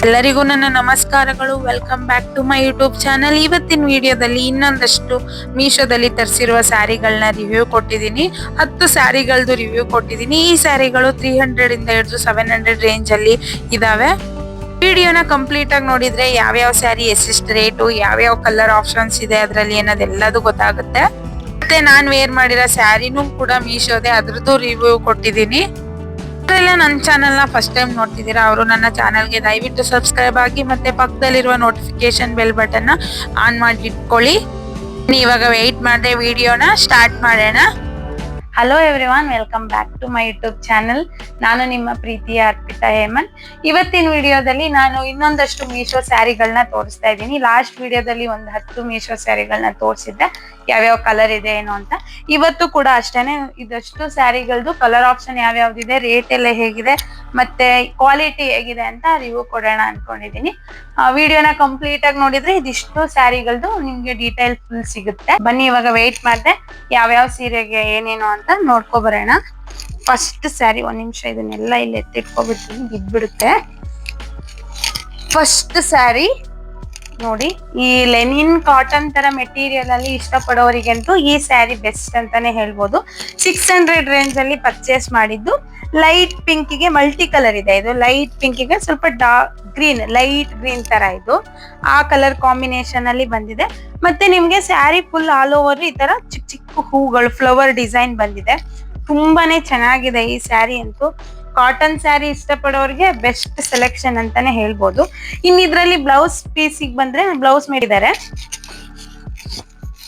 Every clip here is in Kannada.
ಎಲ್ಲರಿಗೂ ನನ್ನ ನಮಸ್ಕಾರಗಳು. Welcome back to my YouTube channel. ಇವತ್ತಿನ ವಿಡಿಯೋದಲ್ಲಿ ಇನ್ನೊಂದಷ್ಟು ಮೀಶೋದಲ್ಲಿ ತರಿಸಿರುವ ಸ್ಯಾರಿಗಳನ್ನ ರಿವ್ಯೂ ಕೊಟ್ಟಿದ್ದೀನಿ. 10 ಸ್ಯಾರಿಗಳದ್ದು ರಿವ್ಯೂ ಕೊಟ್ಟಿದ್ದೀನಿ. ಈ ಸ್ಯಾರಿಗಳು 300 ಇಂದ ಹಿಡಿದು 700 ರೇಂಜ್ ಅಲ್ಲಿ ಇದಾವೆ. ವಿಡಿಯೋನ ಕಂಪ್ಲೀಟ್ ಆಗಿ ನೋಡಿದ್ರೆ ಯಾವ್ಯಾವ ಸ್ಯಾರಿ ಎಷ್ಟೆಷ್ಟು ರೇಟು, ಯಾವ್ಯಾವ ಕಲರ್ ಆಪ್ಷನ್ಸ್ ಇದೆ ಅದರಲ್ಲಿ ಅನ್ನೋದೆಲ್ಲದು ಗೊತ್ತಾಗುತ್ತೆ. ಮತ್ತೆ ನಾನ್ ವೇರ್ ಮಾಡಿರೋ ಸ್ಯಾರಿನೂ ಕೂಡ ಮೀಶೋದೆ, ಅದ್ರದ್ದು ರಿವ್ಯೂ ಕೊಟ್ಟಿದ್ದೀನಿ. ನನ್ನ ಚಾನೆಲ್ ನ ಫಸ್ಟ್ ಟೈಮ್ ನೋಡ್ತಿದ್ದೀರಾ ಅವರು ನನ್ನ ಚಾನೆಲ್ಗೆ ದಯವಿಟ್ಟು ಸಬ್ಸ್ಕ್ರೈಬ್ ಆಗಿ ಮತ್ತೆ ಪಕ್ಕದಲ್ಲಿರುವ ನೋಟಿಫಿಕೇಶನ್ ಬೆಲ್ ಬಟನ್ ಆನ್ ಮಾಡಿ ಇಟ್ಕೊಳ್ಳಿ. ಇವಾಗ ವೆಯ್ಟ್ ಮಾಡದೆ ವಿಡಿಯೋನ ಸ್ಟಾರ್ಟ್ ಮಾಡೋಣ. Hello everyone, welcome back to my YouTube channel. ನಾನು ನಿಮ್ಮ ಪ್ರೀತಿಯ ಅರ್ಪಿತಾ ಹೇಮಂತ್. ಇವತ್ತಿನ ವಿಡಿಯೋದಲ್ಲಿ ನಾನು ಇನ್ನೊಂದಷ್ಟು ಮೀಶೋ ಸ್ಯಾರಿಗಳನ್ನ ತೋರಿಸ್ತಾ ಇದ್ದೀನಿ. ಲಾಸ್ಟ್ ವಿಡಿಯೋದಲ್ಲಿ ಒಂದು 10 ಮೀಶೋ ಸ್ಯಾರಿಗಳನ್ನ ತೋರಿಸಿದ್ದೆ, ಯಾವ್ಯಾವ ಕಲರ್ ಇದೆ ಏನು ಅಂತ. ಇವತ್ತು ಕೂಡ ಅಷ್ಟೇನೆ ಇದಷ್ಟು ಸ್ಯಾರಿಗಳದ್ದು ಕಲರ್ ಆಪ್ಷನ್ ಯಾವ್ಯಾವ್ದಿದೆ, ರೇಟ್ ಎಲ್ಲ ಹೇಗಿದೆ, ಮತ್ತೆ ಕ್ವಾಲಿಟಿ ಹೇಗಿದೆ ಅಂತ ರಿವ್ಯೂ ಕೊಡೋಣ ಅನ್ಕೊಂಡಿದೀನಿ. ವಿಡಿಯೋನ ಕಂಪ್ಲೀಟ್ ಆಗಿ ನೋಡಿದ್ರೆ ಇದಿಷ್ಟು ಸ್ಯಾರಿಗಳದ್ದು ನಿಮ್ಗೆ ಡೀಟೇಲ್ ಫುಲ್ ಸಿಗುತ್ತೆ. ಬನ್ನಿ ಇವಾಗ ವೆಯ್ಟ್ ಮಾಡಿದೆ ಯಾವ್ಯಾವ ಸೀರೆಗೆ ಏನೇನು ಅಂತ ನೋಡ್ಕೊ ಬರೋಣ. ಫಸ್ಟ್ ಸ್ಯಾರಿ, ಒಂದ್ ನಿಮಿಷ ಇದನ್ನೆಲ್ಲ ಇಲ್ಲಿ ಎತ್ತಿಟ್ಕೊಬಿಡ್ತೀನಿ, ಬಿದ್ಬಿಡುತ್ತೆ. ಫಸ್ಟ್ ಸ್ಯಾರಿ ನೋಡಿ, ಈ ಲೆನಿನ್ ಕಾಟನ್ ತರ ಮೆಟೀರಿಯಲ್ ಅಲ್ಲಿ ಇಷ್ಟಪಡೋರಿಗಂತೂ ಈ ಸ್ಯಾರಿ ಬೆಸ್ಟ್ ಅಂತಾನೆ ಹೇಳ್ಬೋದು. 600 ರೇಂಜ್ ಅಲ್ಲಿ ಪರ್ಚೇಸ್ ಮಾಡಿದ್ದು. ಲೈಟ್ ಪಿಂಕ್ ಗೆ ಮಲ್ಟಿ ಕಲರ್ ಇದೆ. ಇದು ಲೈಟ್ ಪಿಂಕ್ ಗೆ ಸ್ವಲ್ಪ ಡಾರ್ಕ್ ಗ್ರೀನ್, ಲೈಟ್ ಗ್ರೀನ್ ತರ ಇದು ಆ ಕಲರ್ ಕಾಂಬಿನೇಷನ್ ಅಲ್ಲಿ ಬಂದಿದೆ. ಮತ್ತೆ ನಿಮ್ಗೆ ಸ್ಯಾರಿ ಫುಲ್ ಆಲ್ ಓವರ್ ಈ ತರ ಚಿಕ್ಕ ಚಿಕ್ಕ ಹೂಗಳು, ಫ್ಲವರ್ ಡಿಸೈನ್ ಬಂದಿದೆ. ತುಂಬಾನೇ ಚೆನ್ನಾಗಿದೆ ಈ ಸ್ಯಾರಿ ಅಂತೂ. ಕಾಟನ್ ಸ್ಯಾರಿ ಇಷ್ಟಪಡೋರಿಗೆ ಬೆಸ್ಟ್ ಸೆಲೆಕ್ಷನ್ ಅಂತಾನೆ ಹೇಳ್ಬೋದು. ಇನ್ ಇದ್ರಲ್ಲಿ ಬ್ಲೌಸ್ ಪೀಸಿಗೆ ಬಂದ್ರೆ ಬ್ಲೌಸ್ ಮಾಡಿದ್ದಾರೆ,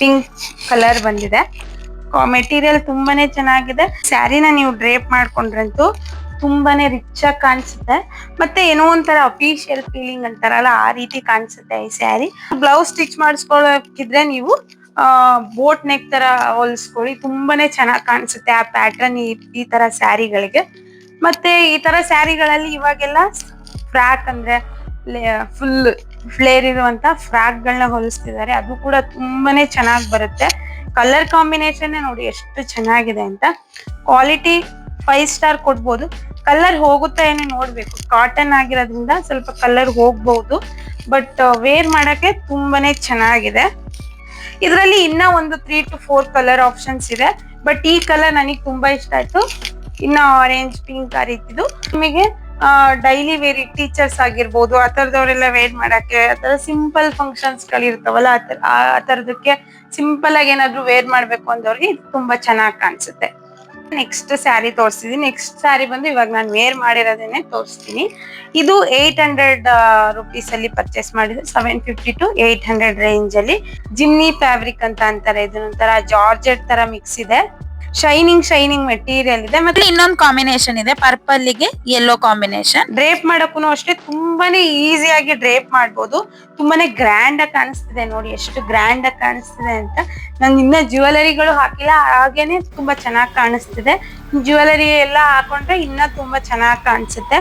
ಪಿಂಕ್ ಕಲರ್ ಬಂದಿದೆ. ಮೆಟೀರಿಯಲ್ ತುಂಬಾನೇ ಚೆನ್ನಾಗಿದೆ. ಸ್ಯಾರಿನ ನೀವು ಡ್ರೇಪ್ ಮಾಡ್ಕೊಂಡ್ರಂತೂ ತುಂಬಾನೇ ರಿಚ್ ಆಗಿ ಕಾಣಿಸುತ್ತೆ. ಮತ್ತೆ ಏನೋ ಒಂಥರ ಅಫಿಷಿಯಲ್ ಫೀಲಿಂಗ್ ಅಂತಾರಲ್ಲ, ಆ ರೀತಿ ಕಾಣಿಸುತ್ತೆ ಈ ಸ್ಯಾರಿ. ಬ್ಲೌಸ್ ಸ್ಟಿಚ್ ಮಾಡಿಸ್ಕೊಳ್ಳೋಕಿದ್ರೆ ನೀವು ಬೋಟ್ ನೆಕ್ ತರ ಹೊಲಿಸ್ಕೊಳ್ಳಿ, ತುಂಬಾನೇ ಚೆನ್ನಾಗಿ ಕಾಣಿಸುತ್ತೆ ಆ ಪ್ಯಾಟರ್ನ್ ಈ ತರ ಸ್ಯಾರಿಗಳಿಗೆ. ಮತ್ತೆ ಈ ತರ ಸ್ಯಾರಿಗಳಲ್ಲಿ ಇವಾಗೆಲ್ಲ ಫ್ರಾಕ್ ಅಂದ್ರೆ ಫುಲ್ ಫ್ಲೇರ್ ಇರುವಂತ ಫ್ರಾಕ್ ಗಳನ್ನ ಹೊಲಿಸ್ತಿದ್ದಾರೆ. ಅದು ಕೂಡ ತುಂಬಾನೇ ಚೆನ್ನಾಗಿ ಬರುತ್ತೆ. ಕಲರ್ ಕಾಂಬಿನೇಷನ್ ನೋಡಿ ಎಷ್ಟು ಚೆನ್ನಾಗಿದೆ ಅಂತ. ಕ್ವಾಲಿಟಿ 5 ಸ್ಟಾರ್ ಕೊಡ್ಬೋದು. ಕಲರ್ ಹೋಗುತ್ತಾ ಏನೋ ನೋಡ್ಬೇಕು, ಕಾಟನ್ ಆಗಿರೋದ್ರಿಂದ ಸ್ವಲ್ಪ ಕಲರ್ ಹೋಗ್ಬಹುದು, ಬಟ್ ವೇರ್ ಮಾಡಕ್ಕೆ ತುಂಬಾನೇ ಚೆನ್ನಾಗಿದೆ. ಇದರಲ್ಲಿ ಇನ್ನ ಒಂದು 3 to 4 ಕಲರ್ ಆಪ್ಷನ್ಸ್ ಇದೆ, ಬಟ್ ಈ ಕಲರ್ ನನಗೆ ತುಂಬಾ ಇಷ್ಟ ಆಯ್ತು. ಇನ್ನ ಆರೆಂಜ್ ಪಿಂಕ್ ಆ ರೀತಿದು ನಿಮಗೆ ಡೈಲಿ ವೇರ್ ಟೀಚರ್ಸ್ ಆಗಿರ್ಬೋದು, ಆ ತರದವರೆಲ್ಲ ವೇರ್ ಮಾಡಕ್ಕೆ, ಆ ತರ ಸಿಂಪಲ್ ಫಂಕ್ಷನ್ಸ್ ಗಳಿರ್ತಾವಲ್ಲ ಆ ತರದಕ್ಕೆ ಸಿಂಪಲ್ ಆಗಿ ಏನಾದ್ರು ವೇರ್ ಮಾಡ್ಬೇಕು ಅಂದವ್ರಿಗೆ ಇದು ತುಂಬಾ ಚೆನ್ನಾಗಿ ಕಾಣಿಸುತ್ತೆ. ನೆಕ್ಸ್ಟ್ ಸ್ಯಾರಿ ತೋರಿಸ್ತಿದ್ದೀನಿ. ನೆಕ್ಸ್ಟ್ ಸ್ಯಾರಿ ಬಂದು ಇವಾಗ ನಾನು ವೇರ್ ಮಾಡಿರೋದೇನೆ ತೋರಿಸ್ತೀನಿ. ಇದು 800 ರುಪೀಸ್ ಅಲ್ಲಿ ಪರ್ಚೇಸ್ ಮಾಡಿದೆ. 750 to 800 ರೇಂಜ್ ಅಲ್ಲಿ. ಜಿಮ್ನಿ ಫ್ಯಾಬ್ರಿಕ್ ಅಂತ ಅಂತಾರೆ. ಇದೊಂಥರ ಜಾರ್ಜೆಟ್ ತರ ಮಿಕ್ಸ್ ಇದೆ. ಶೈನಿಂಗ್ ಮೆಟೀರಿಯಲ್ ಇದೆ. ಮತ್ತೆ ಇನ್ನೊಂದು ಕಾಂಬಿನೇಷನ್ ಇದೆ, ಪರ್ಪಲ್ ಗೆ ಯೆಲ್ಲೋ ಕಾಂಬಿನೇಷನ್. ಡ್ರೇಪ್ ಮಾಡಕ್ಕೂ ಅಷ್ಟೇ ತುಂಬಾನೇ ಈಸಿಯಾಗಿ ಡ್ರೇಪ್ ಮಾಡ್ಬೋದು. ತುಂಬಾನೇ ಗ್ರ್ಯಾಂಡ್ ಆಗಿ ಕಾಣಿಸ್ತಿದೆ ನೋಡಿ, ಎಷ್ಟು ಗ್ರ್ಯಾಂಡ್ ಆಗಿ ಕಾಣಿಸ್ತಿದೆ ಅಂತ. ನಾನು ಇನ್ನ ಜ್ಯುವೆಲರಿಗಳು ಹಾಕಿಲ್ಲ, ಹಾಗೇನೆ ತುಂಬಾ ಚೆನ್ನಾಗಿ ಕಾಣಿಸ್ತಿದೆ. ಜ್ಯುವೆಲರಿ ಎಲ್ಲ ಹಾಕೊಂಡ್ರೆ ಇನ್ನ ತುಂಬಾ ಚೆನ್ನಾಗಿ ಕಾಣಿಸುತ್ತೆ.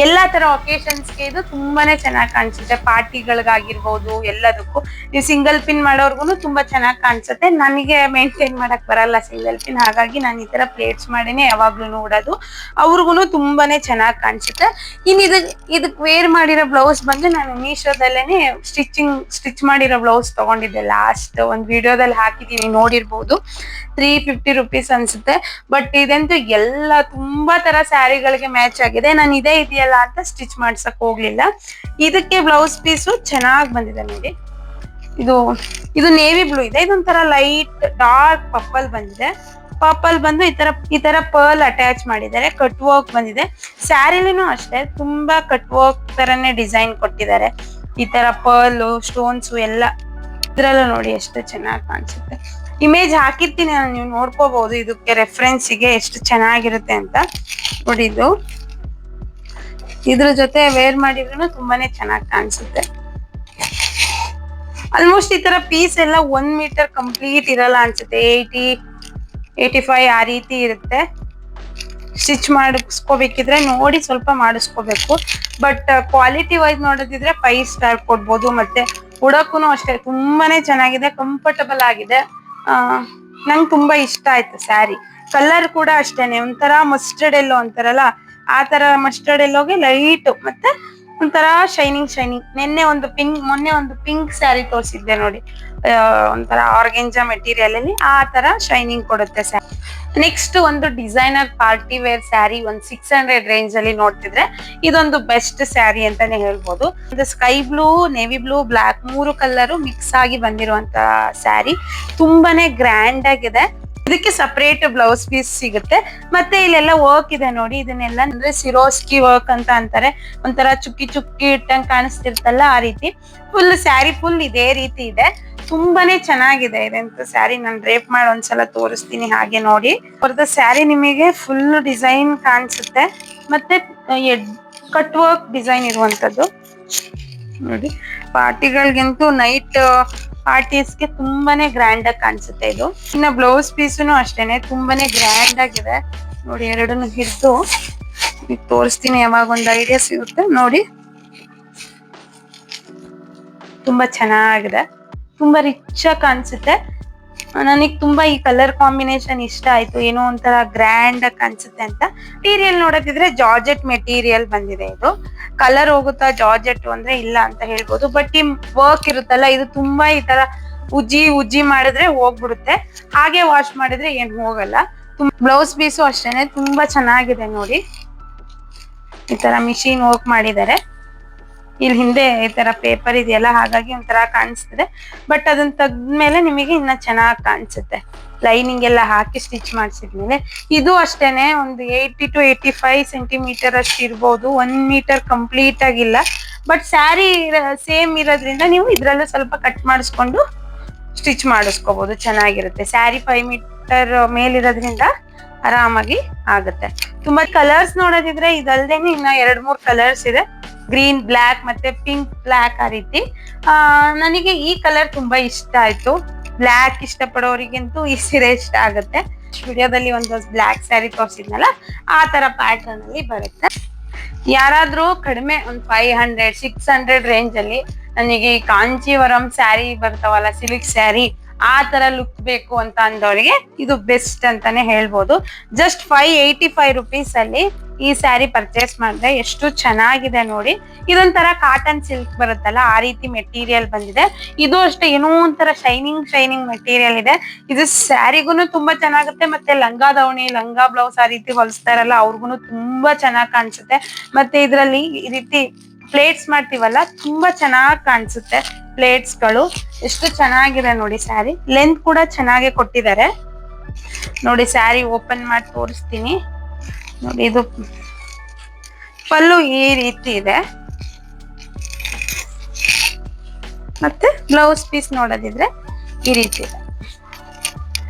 ಎಲ್ಲಾ ತರ ಒಕೇಶನ್ಸ್ಗೆ ಇದು ತುಂಬಾನೇ ಚೆನ್ನಾಗಿ ಕಾಣಿಸುತ್ತೆ. ಪಾರ್ಟಿಗಳಿಗಾಗಿರ್ಬೋದು, ಎಲ್ಲದಕ್ಕೂ. ನೀವು ಸಿಂಗಲ್ ಪಿನ್ ಮಾಡೋರ್ಗು ತುಂಬಾ ಚೆನ್ನಾಗಿ ಕಾಣಿಸುತ್ತೆ. ನನಗೆ ಮೇಂಟೈನ್ ಮಾಡಕ್ ಬರಲ್ಲ ಸಿಂಗಲ್ ಪಿನ್, ಹಾಗಾಗಿ ನಾನು ಈ ತರ ಪ್ಲೇಟ್ಸ್ ಮಾಡಿನೇ ಯಾವಾಗ್ಲೂ ನೋಡೋದು. ಅವ್ರಿಗೂ ತುಂಬಾನೇ ಚೆನ್ನಾಗಿ ಕಾಣಿಸುತ್ತೆ. ಇನ್ ಇದಕ್ ವೇರ್ ಮಾಡಿರೋ ಬ್ಲೌಸ್ ಬಂದು ನಾನು ಮೀಶೋದಲ್ಲೇನೆ ಸ್ಟಿಚ್ ಮಾಡಿರೋ ಬ್ಲೌಸ್ ತಗೊಂಡಿದ್ದೆ. ಲಾಸ್ಟ್ ಒಂದ್ ವಿಡಿಯೋದಲ್ಲಿ ಹಾಕಿದೀನಿ, ನೋಡಿರ್ಬೋದು. 350 ರುಪೀಸ್ ಅನ್ಸುತ್ತೆ. ಬಟ್ ಇದಂತೂ ಎಲ್ಲ ತುಂಬಾ ತರ ಸ್ಯಾರಿಗಳಿಗೆ ಮ್ಯಾಚ್ ಆಗಿದೆ. ನಾನು ಇದೇ ಇದೆಯಲ್ಲ ಅಂತ ಸ್ಟಿಚ್ ಮಾಡ್ಸಕ್ ಹೋಗ್ಲಿಲ್ಲ. ಇದಕ್ಕೆ ಬ್ಲೌಸ್ ಪೀಸು ಚೆನ್ನಾಗಿ ಬಂದಿದೆ ನೋಡಿ. ಇದು ನೇವಿ ಬ್ಲೂ ಇದೆ. ಇದೊಂಥರ ಲೈಟ್ ಡಾರ್ಕ್ ಪರ್ಪಲ್ ಬಂದಿದೆ. ಪರ್ಪಲ್ ಬಂದು ಈ ತರ ಪರ್ಲ್ ಅಟ್ಯಾಚ್ ಮಾಡಿದ್ದಾರೆ. ಕಟ್ ವರ್ಕ್ ಬಂದಿದೆ. ಸ್ಯಾರಿಲಿನೂ ಅಷ್ಟೇ ತುಂಬಾ ಕಟ್ ವರ್ಕ್ ತರನೇ ಡಿಸೈನ್ ಕೊಟ್ಟಿದ್ದಾರೆ. ಈ ತರ ಪರ್ಲ್ ಸ್ಟೋನ್ಸ್ ಎಲ್ಲ ಇದ್ರಲ್ಲ ನೋಡಿ ಎಷ್ಟು ಚೆನ್ನಾಗಿ ಕಾಣಿಸುತ್ತೆ. ಇಮೇಜ್ ಹಾಕಿರ್ತೀನಿ ನಾನು, ನೀವು ನೋಡ್ಕೋಬಹುದು. ಇದಕ್ಕೆ ರೆಫರೆನ್ಸಿಗೆ ಎಷ್ಟು ಚೆನ್ನಾಗಿರುತ್ತೆ ಅಂತ ನೋಡಿ. ಇದ್ರ ಜೊತೆ ವೇರ್ ಮಾಡಿದ್ರು ತುಂಬಾನೇ ಚೆನ್ನಾಗಿ ಕಾಣಿಸುತ್ತೆ. ಆಲ್ಮೋಸ್ಟ್ ಈ ತರ ಪೀಸ್ ಎಲ್ಲ 1 ಮೀಟರ್ ಕಂಪ್ಲೀಟ್ ಇರಲ್ಲ ಅನ್ಸುತ್ತೆ. 80-85 ಆ ರೀತಿ ಇರುತ್ತೆ. ಸ್ಟಿಚ್ ಮಾಡಿಸ್ಕೋಬೇಕಿದ್ರೆ ನೋಡಿ ಸ್ವಲ್ಪ ಮಾಡಿಸ್ಕೋಬೇಕು. ಬಟ್ ಕ್ವಾಲಿಟಿ ವೈಸ್ ನೋಡೋದಿದ್ರೆ 5 ಸ್ಟಾರ್ ಕೊಡ್ಬೋದು. ಮತ್ತೆ ಉಡಕ್ಕೂ ಅಷ್ಟೇ ತುಂಬಾನೇ ಚೆನ್ನಾಗಿದೆ, ಕಂಫರ್ಟಬಲ್ ಆಗಿದೆ. ನಂಗೆ ತುಂಬಾ ಇಷ್ಟ ಆಯ್ತು ಸ್ಯಾರಿ. ಕಲರ್ ಕೂಡ ಅಷ್ಟೇನೆ ಒಂಥರ ಮಸ್ಟರ್ಡ್ ಎಲ್ಲೋ ಅಂತಾರಲ್ಲ, ಆ ತರ ಮಸ್ಟರ್ಡ್ ಎಲ್ಲೋಗೆ ಲೈಟ್ ಮತ್ತೆ ಒಂಥರ ಶೈನಿಂಗ್. ಮೊನ್ನೆ ಒಂದು ಪಿಂಕ್ ಸ್ಯಾರಿ ತೋರಿಸಿದ್ದೆ ನೋಡಿ, ಒಂಥರ ಆರ್ಗೆಂಜಾ ಮೆಟೀರಿಯಲ್ ಅಲ್ಲಿ ಆ ತರ ಶೈನಿಂಗ್ ಕೊಡುತ್ತೆ ಸ್ಯಾರಿ. ನೆಕ್ಸ್ಟ್ ಒಂದು ಡಿಸೈನರ್ ಪಾರ್ಟಿ ವೇರ್ ಸ್ಯಾರಿ, ಒಂದು 600 ರೇಂಜ್ ಅಲ್ಲಿ ನೋಡ್ತಿದ್ರೆ ಇದೊಂದು ಬೆಸ್ಟ್ ಸ್ಯಾರಿ ಅಂತಾನೆ ಹೇಳ್ಬೋದು. ಒಂದು sky blue, navy blue, black 3 colour mix ಆಗಿ ಬಂದಿರುವಂತ ಸ್ಯಾರಿ, ತುಂಬಾನೇ ಗ್ರ್ಯಾಂಡ್ ಆಗಿದೆ. ಇದಕ್ಕೆ ಸಪರೇಟ್ ಬ್ಲೌಸ್ ಪೀಸ್ ಸಿಗುತ್ತೆ. ಮತ್ತೆ ಇಲ್ಲೆಲ್ಲ ವರ್ಕ್ ಇದೆ ನೋಡಿ, ಇದನ್ನೆಲ್ಲ ಅಂದ್ರೆ ಸಿರೋಸ್ಕಿ ವರ್ಕ್ ಅಂತ ಅಂತಾರೆ. ಒಂಥರ ಚುಕ್ಕಿ ಇಟ್ಟಂಗ್ ಕಾಣಿಸ್ತಿರ್ತಲ್ಲ, ಆ ರೀತಿ ಫುಲ್ ಸ್ಯಾರಿ ಫುಲ್ ಇದೇ ರೀತಿ ಇದೆ. ತುಂಬಾನೇ ಚೆನ್ನಾಗಿದೆ ಇದಂತ ಸ್ಯಾರಿ. ನಾನು ಡ್ರೇಪ್ ಮಾಡಿ ಒಂದ್ಸಲ ತೋರಿಸ್ತೀನಿ, ಹಾಗೆ ನೋಡಿ. ಅವ್ರದ್ದು ಸ್ಯಾರಿ ನಿಮಗೆ ಫುಲ್ ಡಿಸೈನ್ ಕಾಣಿಸುತ್ತೆ, ಮತ್ತೆ ಕಟ್ ವರ್ಕ್ ಡಿಸೈನ್ ಇರುವಂತದ್ದು ನೋಡಿ. ಪಾರ್ಟಿಗಳಿಗಂತೂ ನೈಟ್ ಪಾರ್ಟೀಸ್ಗೆ ತುಂಬಾನೇ ಗ್ರ್ಯಾಂಡ್ ಆಗಿ ಕಾಣಿಸುತ್ತೆ ಇದು. ಇನ್ನ ಬ್ಲೌಸ್ ಪೀಸ್ನು ಅಷ್ಟೇನೆ, ತುಂಬಾನೇ ಗ್ರ್ಯಾಂಡ್ ಆಗಿದೆ ನೋಡಿ. ಎರಡನ್ನು ಹಿಡಿದು ತೋರಿಸ್ತೀನಿ, ಯಾವಾಗ ಒಂದು ಐಡಿಯಾ ಸಿಗುತ್ತೆ ನೋಡಿ. ತುಂಬಾ ಚೆನ್ನಾಗಿದೆ, ತುಂಬಾ ರಿಚ್ ಆಗಿ ಕಾಣಿಸುತ್ತೆ. ನನಗೆ ತುಂಬಾ ಈ ಕಲರ್ ಕಾಂಬಿನೇಷನ್ ಇಷ್ಟ ಆಯ್ತು, ಏನೋ ಒಂಥರ ಗ್ರ್ಯಾಂಡ್ ಆಗಿ ಕಾಣಿಸುತ್ತೆ ಅಂತ. ಮೆಟೀರಿಯಲ್ ನೋಡೋದಿದ್ರೆ ಜಾರ್ಜೆಟ್ ಮೆಟೀರಿಯಲ್ ಬಂದಿದೆ. ಇದು ಕಲರ್ ಹೋಗುತ್ತಾ ಜಾರ್ಜೆಟ್ ಅಂದ್ರೆ ಇಲ್ಲ ಅಂತ ಹೇಳ್ಬೋದು, ಬಟ್ ಈ ವರ್ಕ್ ಇರುತ್ತಲ್ಲ, ಇದು ತುಂಬಾ ಈ ತರ ಉಜ್ಜಿ ಮಾಡಿದ್ರೆ ಹೋಗ್ಬಿಡುತ್ತೆ, ಹಾಗೆ ವಾಶ್ ಮಾಡಿದ್ರೆ ಏನ್ ಹೋಗಲ್ಲ. ಬ್ಲೌಸ್ ಪೀಸು ಅಷ್ಟೇನೆ, ತುಂಬಾ ಚೆನ್ನಾಗಿದೆ ನೋಡಿ. ಈ ತರ ಮಿಷಿನ್ ವರ್ಕ್ ಮಾಡಿದ್ದಾರೆ. ಇಲ್ಲಿ ಹಿಂದೆ ಈ ತರ ಪೇಪರ್ ಇದೆಯಲ್ಲ, ಹಾಗಾಗಿ ಒಂಥರ ಕಾಣಿಸ್ತದೆ, ಬಟ್ ಅದನ್ನ ತೆಗ್ದ್ಮೇಲೆ ನಿಮಗೆ ಇನ್ನ ಚೆನ್ನಾಗಿ ಕಾಣಿಸುತ್ತೆ. ಲೈನಿಂಗ್ ಎಲ್ಲ ಹಾಕಿ ಸ್ಟಿಚ್ ಮಾಡಿಸಿದ್ಮೇಲೆ. ಇದು ಅಷ್ಟೇನೆ, ಒಂದು 80 to 85 ಸೆಂಟಿಮೀಟರ್ ಅಷ್ಟು ಇರ್ಬೋದು, 1 ಮೀಟರ್ ಕಂಪ್ಲೀಟ್ ಆಗಿಲ್ಲ. ಬಟ್ ಸ್ಯಾರಿ ಸೇಮ್ ಇರೋದ್ರಿಂದ ನೀವು ಇದ್ರಲ್ಲೂ ಸ್ವಲ್ಪ ಕಟ್ ಮಾಡಿಸ್ಕೊಂಡು ಸ್ಟಿಚ್ ಮಾಡಿಸ್ಕೋಬಹುದು, ಚೆನ್ನಾಗಿರುತ್ತೆ. ಸ್ಯಾರಿ 5 ಮೀಟರ್ ಮೇಲಿರೋದ್ರಿಂದ ಆರಾಮಾಗಿ ಆಗುತ್ತೆ. ತುಂಬಾ ಕಲರ್ಸ್ ನೋಡೋದಿದ್ರೆ ಇದಲ್ದೇನೆ ಇನ್ನ 2-3 ಕಲರ್ಸ್ ಇದೆ, ಗ್ರೀನ್, ಬ್ಲ್ಯಾಕ್ ಮತ್ತೆ ಪಿಂಕ್ ಬ್ಲ್ಯಾಕ್, ಆ ರೀತಿ. ನನಗೆ ಈ ಕಲರ್ ತುಂಬಾ ಇಷ್ಟ ಆಯ್ತು. ಬ್ಲ್ಯಾಕ್ ಇಷ್ಟಪಡೋರಿಗಂತೂ ಈ ಸೀರೆ ಇಷ್ಟ ಆಗುತ್ತೆ. ವಿಡಿಯೋದಲ್ಲಿ ಒಂದು ಬ್ಲ್ಯಾಕ್ ಸ್ಯಾರಿ ತೋರಿಸಿದ್ನಲ್ಲ, ಆ ತರ ಪ್ಯಾಟರ್ನ್ ಅಲ್ಲಿ ಬರುತ್ತೆ. ಯಾರಾದ್ರೂ ಕಡಿಮೆ ಒಂದು 500-600 ರೇಂಜ್ ಅಲ್ಲಿ ನನಗೆ ಈ ಕಾಂಚೀವರಂ ಸ್ಯಾರಿ ಬರ್ತಾವಲ್ಲ, ಸಿಲ್ಕ್ ಸ್ಯಾರಿ, ಆ ತರ ಲುಕ್ ಬೇಕು ಅಂತ ಅಂದವರಿಗೆ ಇದು ಬೆಸ್ಟ್ ಅಂತಾನೆ ಹೇಳ್ಬೋದು. ಜಸ್ಟ್ 585 ರುಪೀಸ್ ಅಲ್ಲಿ ಈ ಸ್ಯಾರಿ ಪರ್ಚೇಸ್ ಮಾಡಿದ್ರೆ ಎಷ್ಟು ಚೆನ್ನಾಗಿದೆ ನೋಡಿ. ಇದೊಂಥರ ಕಾಟನ್ ಸಿಲ್ಕ್ ಬರುತ್ತಲ್ಲ, ಆ ರೀತಿ ಮೆಟೀರಿಯಲ್ ಬಂದಿದೆ. ಇದು ಅಷ್ಟೇ ಏನೋ ಒಂಥರ ಶೈನಿಂಗ್ ಮೆಟೀರಿಯಲ್ ಇದೆ. ಇದು ಸ್ಯಾರಿಗೂನು ತುಂಬಾ ಚೆನ್ನಾಗುತ್ತೆ, ಮತ್ತೆ ಲಂಗ ಬ್ಲೌಸ್ ಆ ರೀತಿ ಹೊಲಿಸ್ತಾರಲ್ಲ ಅವ್ರಿಗೂ ತುಂಬಾ ಚೆನ್ನಾಗಿ ಕಾಣಿಸುತ್ತೆ. ಮತ್ತೆ ಇದ್ರಲ್ಲಿ ಈ ರೀತಿ ಪ್ಲೇಟ್ಸ್ ಮಾಡ್ತೀವಲ್ಲ, ತುಂಬಾ ಚೆನ್ನಾಗಿ ಕಾಣಿಸುತ್ತೆ ಪ್ಲೇಟ್ಸ್ ಗಳು. ಎಷ್ಟು ಚೆನ್ನಾಗಿದೆ ನೋಡಿ ಸ್ಯಾರಿ. ಲೆಂತ್ ಕೂಡ ಚೆನ್ನಾಗಿ ಕೊಟ್ಟಿದ್ದಾರೆ ನೋಡಿ. ಸ್ಯಾರಿ ಓಪನ್ ಮಾಡಿ ತೋರಿಸ್ತೀನಿ ನೋಡಿ. ಇದು ಪಲ್ಲು ಈ ರೀತಿ ಇದೆ, ಮತ್ತೆ ಬ್ಲೌಸ್ ಪೀಸ್ ನೋಡೋದಿದ್ರೆ ಈ ರೀತಿ ಇದೆ.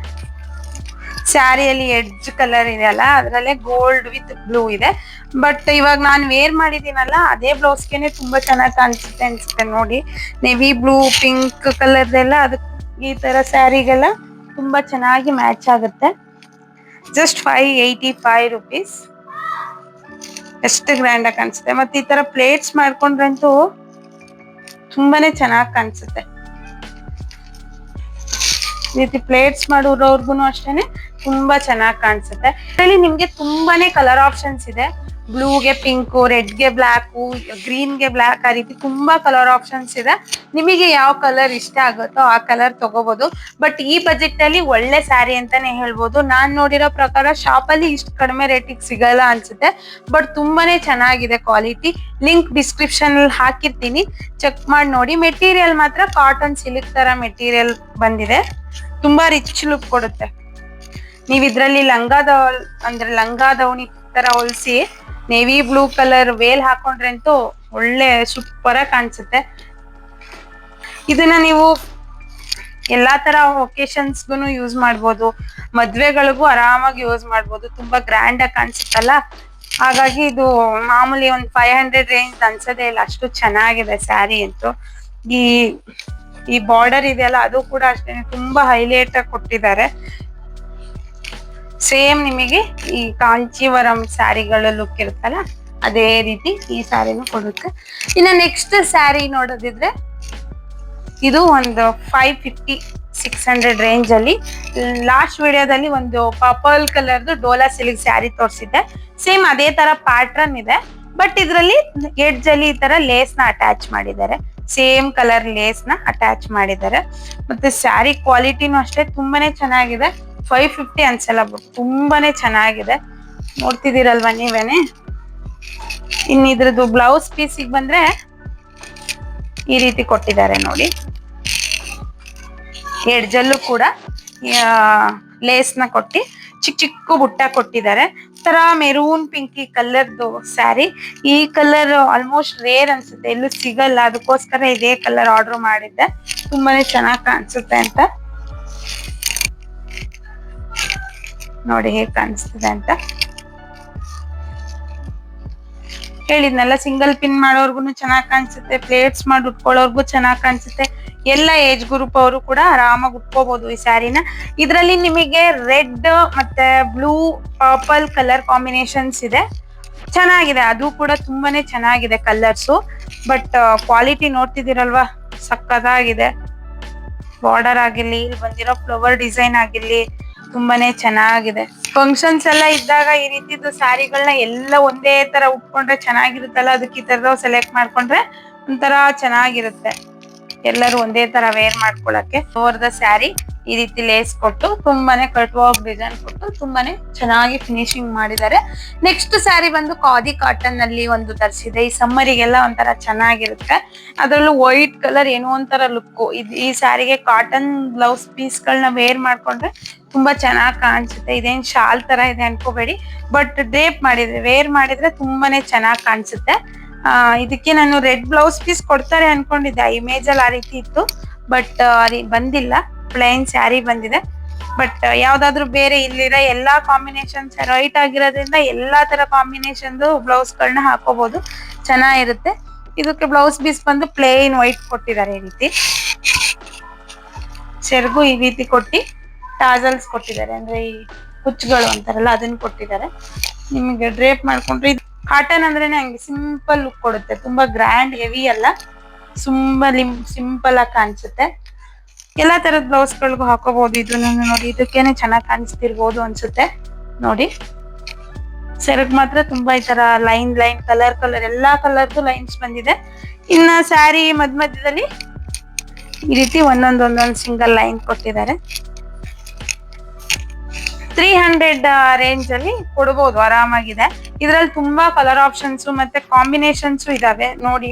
ಸ್ಯಾರಿಯಲ್ಲಿ ಎಡ್ಜ್ ಕಲರ್ ಇದೆಯಲ್ಲ, ಅದ್ರಲ್ಲೇ ಗೋಲ್ಡ್ ವಿತ್ ಬ್ಲೂ ಇದೆ. ಬಟ್ ಇವಾಗ ನಾನು ವೇರ್ ಮಾಡಿದೀನಲ್ಲ, ಅದೇ ಬ್ಲೌಸ್ಗೆನೆ ತುಂಬಾ ಚೆನ್ನಾಗಿ ಕಾಣಿಸುತ್ತೆ ಅನ್ಸುತ್ತೆ ನೋಡಿ. ನೇವಿ ಬ್ಲೂ, ಪಿಂಕ್ ಕಲರ್ದೆಲ್ಲ ಅದಕ್ಕೆ ಈ ತರ ಸ್ಯಾರಿಗೆಲ್ಲ ತುಂಬಾ ಚೆನ್ನಾಗಿ ಮ್ಯಾಚ್ ಆಗುತ್ತೆ. Just 585 rupees. ಎಷ್ಟು ಗ್ರ್ಯಾಂಡ್ ಆಗಿ ಕಾಣಿಸುತ್ತೆ. ಮತ್ತೆ ಈ ತರ ಪ್ಲೇಟ್ಸ್ ಮಾಡ್ಕೊಂಡ್ರಂತೂ ತುಂಬಾನೇ ಚೆನ್ನಾಗಿ ಕಾಣಿಸುತ್ತೆ. ಈ ರೀತಿ ಪ್ಲೇಟ್ಸ್ ಮಾಡೋರ್ಗು ಅಷ್ಟೇನೆ ತುಂಬಾ ಚೆನ್ನಾಗಿ ಕಾಣಿಸುತ್ತೆ. ಇದರಲ್ಲಿ ನಿಮ್ಗೆ ತುಂಬಾನೇ ಕಲರ್ ಆಪ್ಷನ್ಸ್ ಇದೆ. ಬ್ಲೂಗೆ ಪಿಂಕು, ರೆಡ್ಗೆ ಬ್ಲ್ಯಾಕು, ಗ್ರೀನ್ಗೆ ಬ್ಲ್ಯಾಕ್, ಆ ರೀತಿ ತುಂಬಾ ಕಲರ್ ಆಪ್ಷನ್ಸ್ ಇದೆ. ನಿಮಗೆ ಯಾವ ಕಲರ್ ಇಷ್ಟ ಆಗುತ್ತೋ ಆ ಕಲರ್ ತಗೋಬಹುದು. ಬಟ್ ಈ ಬಜೆಟ್ ಅಲ್ಲಿ ಒಳ್ಳೆ ಸ್ಯಾರಿ ಅಂತಾನೆ ಹೇಳ್ಬೋದು. ನಾನ್ ನೋಡಿರೋ ಪ್ರಕಾರ ಶಾಪ್ ಅಲ್ಲಿ ಇಷ್ಟು ಕಡಿಮೆ ರೇಟಿಗೆ ಸಿಗಲ್ಲ ಅನ್ಸುತ್ತೆ, ಬಟ್ ತುಂಬಾನೇ ಚೆನ್ನಾಗಿದೆ ಕ್ವಾಲಿಟಿ. ಲಿಂಕ್ ಡಿಸ್ಕ್ರಿಪ್ಷನ್ ಅಲ್ಲಿ ಹಾಕಿರ್ತೀನಿ, ಚೆಕ್ ಮಾಡಿ ನೋಡಿ. ಮೆಟೀರಿಯಲ್ ಮಾತ್ರ ಕಾಟನ್ ಸಿಲ್ಕ್ ತರ ಮೆಟೀರಿಯಲ್ ಬಂದಿದೆ, ತುಂಬಾ ರಿಚ್ ಲುಕ್ ಕೊಡುತ್ತೆ. ನೀವ್ ಇದ್ರಲ್ಲಿ ಲಂಗ ದವಣಿ ತರ ಹೊಲ್ಸಿ ನೇವಿ ಬ್ಲೂ ಕಲರ್ ವೇಲ್ ಹಾಕೊಂಡ್ರೆ ಅಂತೂ ಒಳ್ಳೆ ಸೂಪರ್ ಆಗಿ ಕಾಣಿಸುತ್ತೆ. ಇದನ್ನ ನೀವು ಎಲ್ಲಾ ತರ ಒಕೇಶನ್ಸ್ಗೂ ಯೂಸ್ ಮಾಡ್ಬೋದು, ಮದ್ವೆಗಳಿಗೂ ಆರಾಮಾಗಿ ಯೂಸ್ ಮಾಡ್ಬೋದು. ತುಂಬಾ ಗ್ರ್ಯಾಂಡ್ ಆಗಿ ಕಾಣಿಸುತ್ತಲ್ಲ, ಹಾಗಾಗಿ ಇದು ಮಾಮೂಲಿ ಒಂದು 500 ರೇಂಜ್ ಅನ್ಸೋದೇ ಇಲ್ಲ, ಅಷ್ಟು ಚೆನ್ನಾಗಿದೆ ಸ್ಯಾರಿ ಅಂತೂ. ಈ ಬಾರ್ಡರ್ ಇದೆಯಲ್ಲ, ಅದು ಕೂಡ ಅಷ್ಟೇ ತುಂಬಾ ಹೈಲೈಟ್ ಆಗಿ ಕೊಟ್ಟಿದ್ದಾರೆ. ಸೇಮ್ ನಿಮಗೆ ಈ ಕಾಂಚೀವರಂ ಸ್ಯಾರಿಗಳ ಲುಕ್ ಇರುತ್ತಲ್ಲ, ಅದೇ ರೀತಿ ಈ ಸ್ಯಾರಿನೂ ಕೊಡುತ್ತೆ. ಇನ್ನು ನೆಕ್ಸ್ಟ್ ಸ್ಯಾರಿ ನೋಡೋದಿದ್ರೆ ಇದು ಒಂದು 550-600 ರೇಂಜ್ ಅಲ್ಲಿ. ಲಾಸ್ಟ್ ವಿಡಿಯೋದಲ್ಲಿ ಒಂದು ಪರ್ಪಲ್ ಕಲರ್ದು ಡೋಲಾ ಸಿಲ್ಕ್ ಸ್ಯಾರಿ ತೋರಿಸಿದ್ದೆ. ಸೇಮ್ ಅದೇ ತರ ಪ್ಯಾಟ್ರನ್ ಇದೆ, ಬಟ್ ಇದ್ರಲ್ಲಿ ಎಡ್ಜ್ ಅಲ್ಲಿ ಈ ತರ ಲೇಸ್ ನ ಅಟ್ಯಾಚ್ ಮಾಡಿದ್ದಾರೆ, ಸೇಮ್ ಕಲರ್ ಲೇಸ್ ನ ಅಟ್ಯಾಚ್ ಮಾಡಿದ್ದಾರೆ. ಮತ್ತೆ ಸ್ಯಾರಿ ಕ್ವಾಲಿಟಿನೂ ಅಷ್ಟೇ ತುಂಬಾನೇ ಚೆನ್ನಾಗಿದೆ. 550 ಅನ್ಸಲ್ಲ, ತುಂಬಾನೇ ಚೆನ್ನಾಗಿದೆ. ನೋಡ್ತಿದ್ದೀರಲ್ವಾ ನೀವೇನೆ. ಇನ್ ಇದ್ರದ್ದು ಬ್ಲೌಸ್ ಪೀಸಿಗೆ ಬಂದ್ರೆ ಈ ರೀತಿ ಕೊಟ್ಟಿದ್ದಾರೆ ನೋಡಿ. ಎಡ್ಜಲ್ಲೂ ಕೂಡ ಲೇಸ್ ನ ಕೊಟ್ಟಿ ಚಿಕ್ಕ ಚಿಕ್ಕ ಬುಟ್ಟ ಕೊಟ್ಟಿದ್ದಾರೆ. ತರ ಮೆರೂನ್ ಪಿಂಕಿ ಕಲರ್ದು ಸ್ಯಾರಿ. ಈ ಕಲರ್ ಆಲ್ಮೋಸ್ಟ್ ರೇರ್ ಅನ್ಸುತ್ತೆ, ಎಲ್ಲೂ ಸಿಗಲ್ಲ. ಅದಕ್ಕೋಸ್ಕರ ಇದೇ ಕಲರ್ ಆರ್ಡರ್ ಮಾಡಿದ್ದೆ, ತುಂಬಾನೇ ಚೆನ್ನಾಗಿ ಕಾಣಿಸುತ್ತೆ ಅಂತ. ನೋಡಿ ಹೇಗ್ ಕಾಣಿಸ್ತಿದೆ ಅಂತ. ಹೇಳಿದ್ನಲ್ಲ, ಸಿಂಗಲ್ ಪಿನ್ ಮಾಡೋರ್ಗು ಚೆನ್ನಾಗಿ ಕಾಣಿಸುತ್ತೆ, ಪ್ಲೇಟ್ಸ್ ಮಾಡಿ ಉಟ್ಕೊಳ್ಳೋರ್ಗು ಚೆನ್ನಾಗಿ ಕಾಣಿಸುತ್ತೆ. ಎಲ್ಲ ಏಜ್ ಗ್ರೂಪ್ ಅವರು ಕೂಡ ಆರಾಮಾಗಿ ಉಟ್ಕೋಬಹುದು ಈ ಸ್ಯಾರಿನ. ಇದರಲ್ಲಿ ನಿಮಗೆ ರೆಡ್ ಮತ್ತೆ ಬ್ಲೂ ಪರ್ಪಲ್ ಕಲರ್ ಕಾಂಬಿನೇಷನ್ಸ್ ಇದೆ, ಚೆನ್ನಾಗಿದೆ. ಅದು ಕೂಡ ತುಂಬಾನೇ ಚೆನ್ನಾಗಿದೆ ಕಲರ್ಸು. ಬಟ್ ಕ್ವಾಲಿಟಿ ನೋಡ್ತಿದ್ದೀರಲ್ವಾ, ಸಕ್ಕತ್ತಾಗಿದೆ. ಬಾರ್ಡರ್ ಆಗಿರ್ಲಿ, ಇಲ್ಲಿ ಬಂದಿರೋ ಫ್ಲವರ್ ಡಿಸೈನ್ ಆಗಿರ್ಲಿ, ತುಂಬಾನೇ ಚೆನ್ನಾಗಿದೆ. ಫಂಕ್ಷನ್ಸ್ ಎಲ್ಲ ಇದ್ದಾಗ ಈ ರೀತಿದು ಸ್ಯಾರಿಗಳನ್ನ ಎಲ್ಲ ಒಂದೇ ತರ ಉಟ್ಕೊಂಡ್ರೆ ಚೆನ್ನಾಗಿರುತ್ತಲ್ಲ, ಅದಕ್ಕೆ ಈ ತರದ್ ಸೆಲೆಕ್ಟ್ ಮಾಡ್ಕೊಂಡ್ರೆ ಒಂಥರ ಚೆನ್ನಾಗಿರುತ್ತೆ. ಎಲ್ಲರೂ ಒಂದೇ ತರ ವೇರ್ ಮಾಡ್ಕೊಳಕ್ಕೆ. ಓವರ್ ದ ಸ್ಯಾರಿ ಈ ರೀತಿ ಲೇಸ್ ಕೊಟ್ಟು ತುಂಬಾನೇ ಕಟ್ ವರ್ಕ್ ಡಿಸೈನ್ ಕೊಟ್ಟು ತುಂಬಾನೇ ಚೆನ್ನಾಗಿ ಫಿನಿಶಿಂಗ್ ಮಾಡಿದ್ದಾರೆ. ನೆಕ್ಸ್ಟ್ ಸ್ಯಾರಿ ಬಂದು ಖಾದಿ ಕಾಟನ್ ನಲ್ಲಿ ಒಂದು ತರಿಸಿದೆ. ಈ ಸಮ್ಮರಿಗೆಲ್ಲ ಒಂಥರ ಚೆನ್ನಾಗಿರುತ್ತೆ. ಅದ್ರಲ್ಲೂ ವೈಟ್ ಕಲರ್ ಏನೋ ಒಂಥರ ಲುಕ್. ಈ ಸ್ಯಾರಿಗೆ ಕಾಟನ್ ಬ್ಲೌಸ್ ಪೀಸ್ ಗಳನ್ನ ವೇರ್ ಮಾಡ್ಕೊಂಡ್ರೆ ತುಂಬಾ ಚೆನ್ನಾಗಿ ಕಾಣಿಸುತ್ತೆ. ಇದೇನ್ ಶಾಲ್ ತರ ಇದೆ ಅನ್ಕೋಬೇಡಿ, ಬಟ್ ಡ್ರೇಪ್ ಮಾಡಿದ್ರೆ ವೇರ್ ಮಾಡಿದ್ರೆ ತುಂಬಾನೇ ಚೆನ್ನಾಗಿ ಕಾಣಿಸುತ್ತೆ. ಇದಕ್ಕೆ ನಾನು ರೆಡ್ ಬ್ಲೌಸ್ ಪೀಸ್ ಕೊಡ್ತಾರೆ ಅನ್ಕೊಂಡಿದ್ದೆ, ಇಮೇಜ್ ಅಲ್ಲಿ ಆ ರೀತಿ ಇತ್ತು. ಬಟ್ ಬಂದಿಲ್ಲ, ಪ್ಲೈನ್ ಸ್ಯಾರಿ ಬಂದಿದೆ. ಬಟ್ ಯಾವ್ದಾದ್ರು ಬೇರೆ ಇಲ್ಲಿರೋ ಎಲ್ಲಾ ಕಾಂಬಿನೇಷನ್ಸ್ ರೈಟ್ ಆಗಿರೋದ್ರಿಂದ ಎಲ್ಲಾ ತರ ಕಾಂಬಿನೇಷನ್ ಬ್ಲೌಸ್ ಗಳನ್ನ ಹಾಕೋಬಹುದು, ಚೆನ್ನಾಗಿರುತ್ತೆ. ಇದಕ್ಕೆ ಬ್ಲೌಸ್ ಪೀಸ್ ಬಂದು ಪ್ಲೇನ್ ವೈಟ್ ಕೊಟ್ಟಿದ್ದಾರೆ. ಈ ರೀತಿ ಸೆರಗು ಈ ರೀತಿ ಕೊಟ್ಟಿ ಟಾಸಲ್ಸ್ ಕೊಟ್ಟಿದ್ದಾರೆ, ಅಂದ್ರೆ ಈ ಹುಚ್ಚುಗಳು ಅಂತಾರಲ್ಲ ಅದನ್ನ ಕೊಟ್ಟಿದ್ದಾರೆ. ನಿಮಗೆ ಡ್ರೇಪ್ ಮಾಡ್ಕೊಂಡ್ರೆ ಕಾಟನ್ ಅಂದ್ರೇನೆ ಹಂಗೆ ಸಿಂಪಲ್ ಲುಕ್ ಕೊಡುತ್ತೆ, ತುಂಬಾ ಗ್ರ್ಯಾಂಡ್ ಹೆವಿ ಅಲ್ಲ, ತುಂಬಾ ಸಿಂಪಲ್ ಆಗಿ ಕಾಣಿಸುತ್ತೆ. ಎಲ್ಲಾ ತರದ ಬ್ಲೌಸ್ ಗಳಿಗೂ ಹಾಕೋಬಹುದು ಇದನ್ನ. ನೋಡಿ, ಇದಕ್ಕೇನೆ ಚೆನ್ನಾಗಿ ಕಾಣಿಸ್ತಿರ್ಬೋದು ಅನ್ಸುತ್ತೆ. ನೋಡಿ, ಸೆರಗ್ ಮಾತ್ರ ತುಂಬಾ ಈ ತರ ಲೈನ್ ಲೈನ್ ಕಲರ್ ಎಲ್ಲಾ ಕಲರ್ದು ಲೈನ್ಸ್ ಬಂದಿದೆ. ಇನ್ನ ಸ್ಯಾರಿ ಮಧ್ಯದಲ್ಲಿ ಈ ರೀತಿ ಒಂದೊಂದ್ ಸಿಂಗಲ್ ಲೈನ್ ಕೊಟ್ಟಿದ್ದಾರೆ. 300 ರೇಂಜ್ ಅಲ್ಲಿ ಕೊಡಬಹುದು, ಆರಾಮಾಗಿದೆ. ಇದ್ರಲ್ಲಿ ತುಂಬಾ ಕಲರ್ ಆಪ್ಷನ್ಸ್ ಮತ್ತೆ ಕಾಂಬಿನೇಷನ್ಸ್ ಇದಾವೆ. ನೋಡಿ,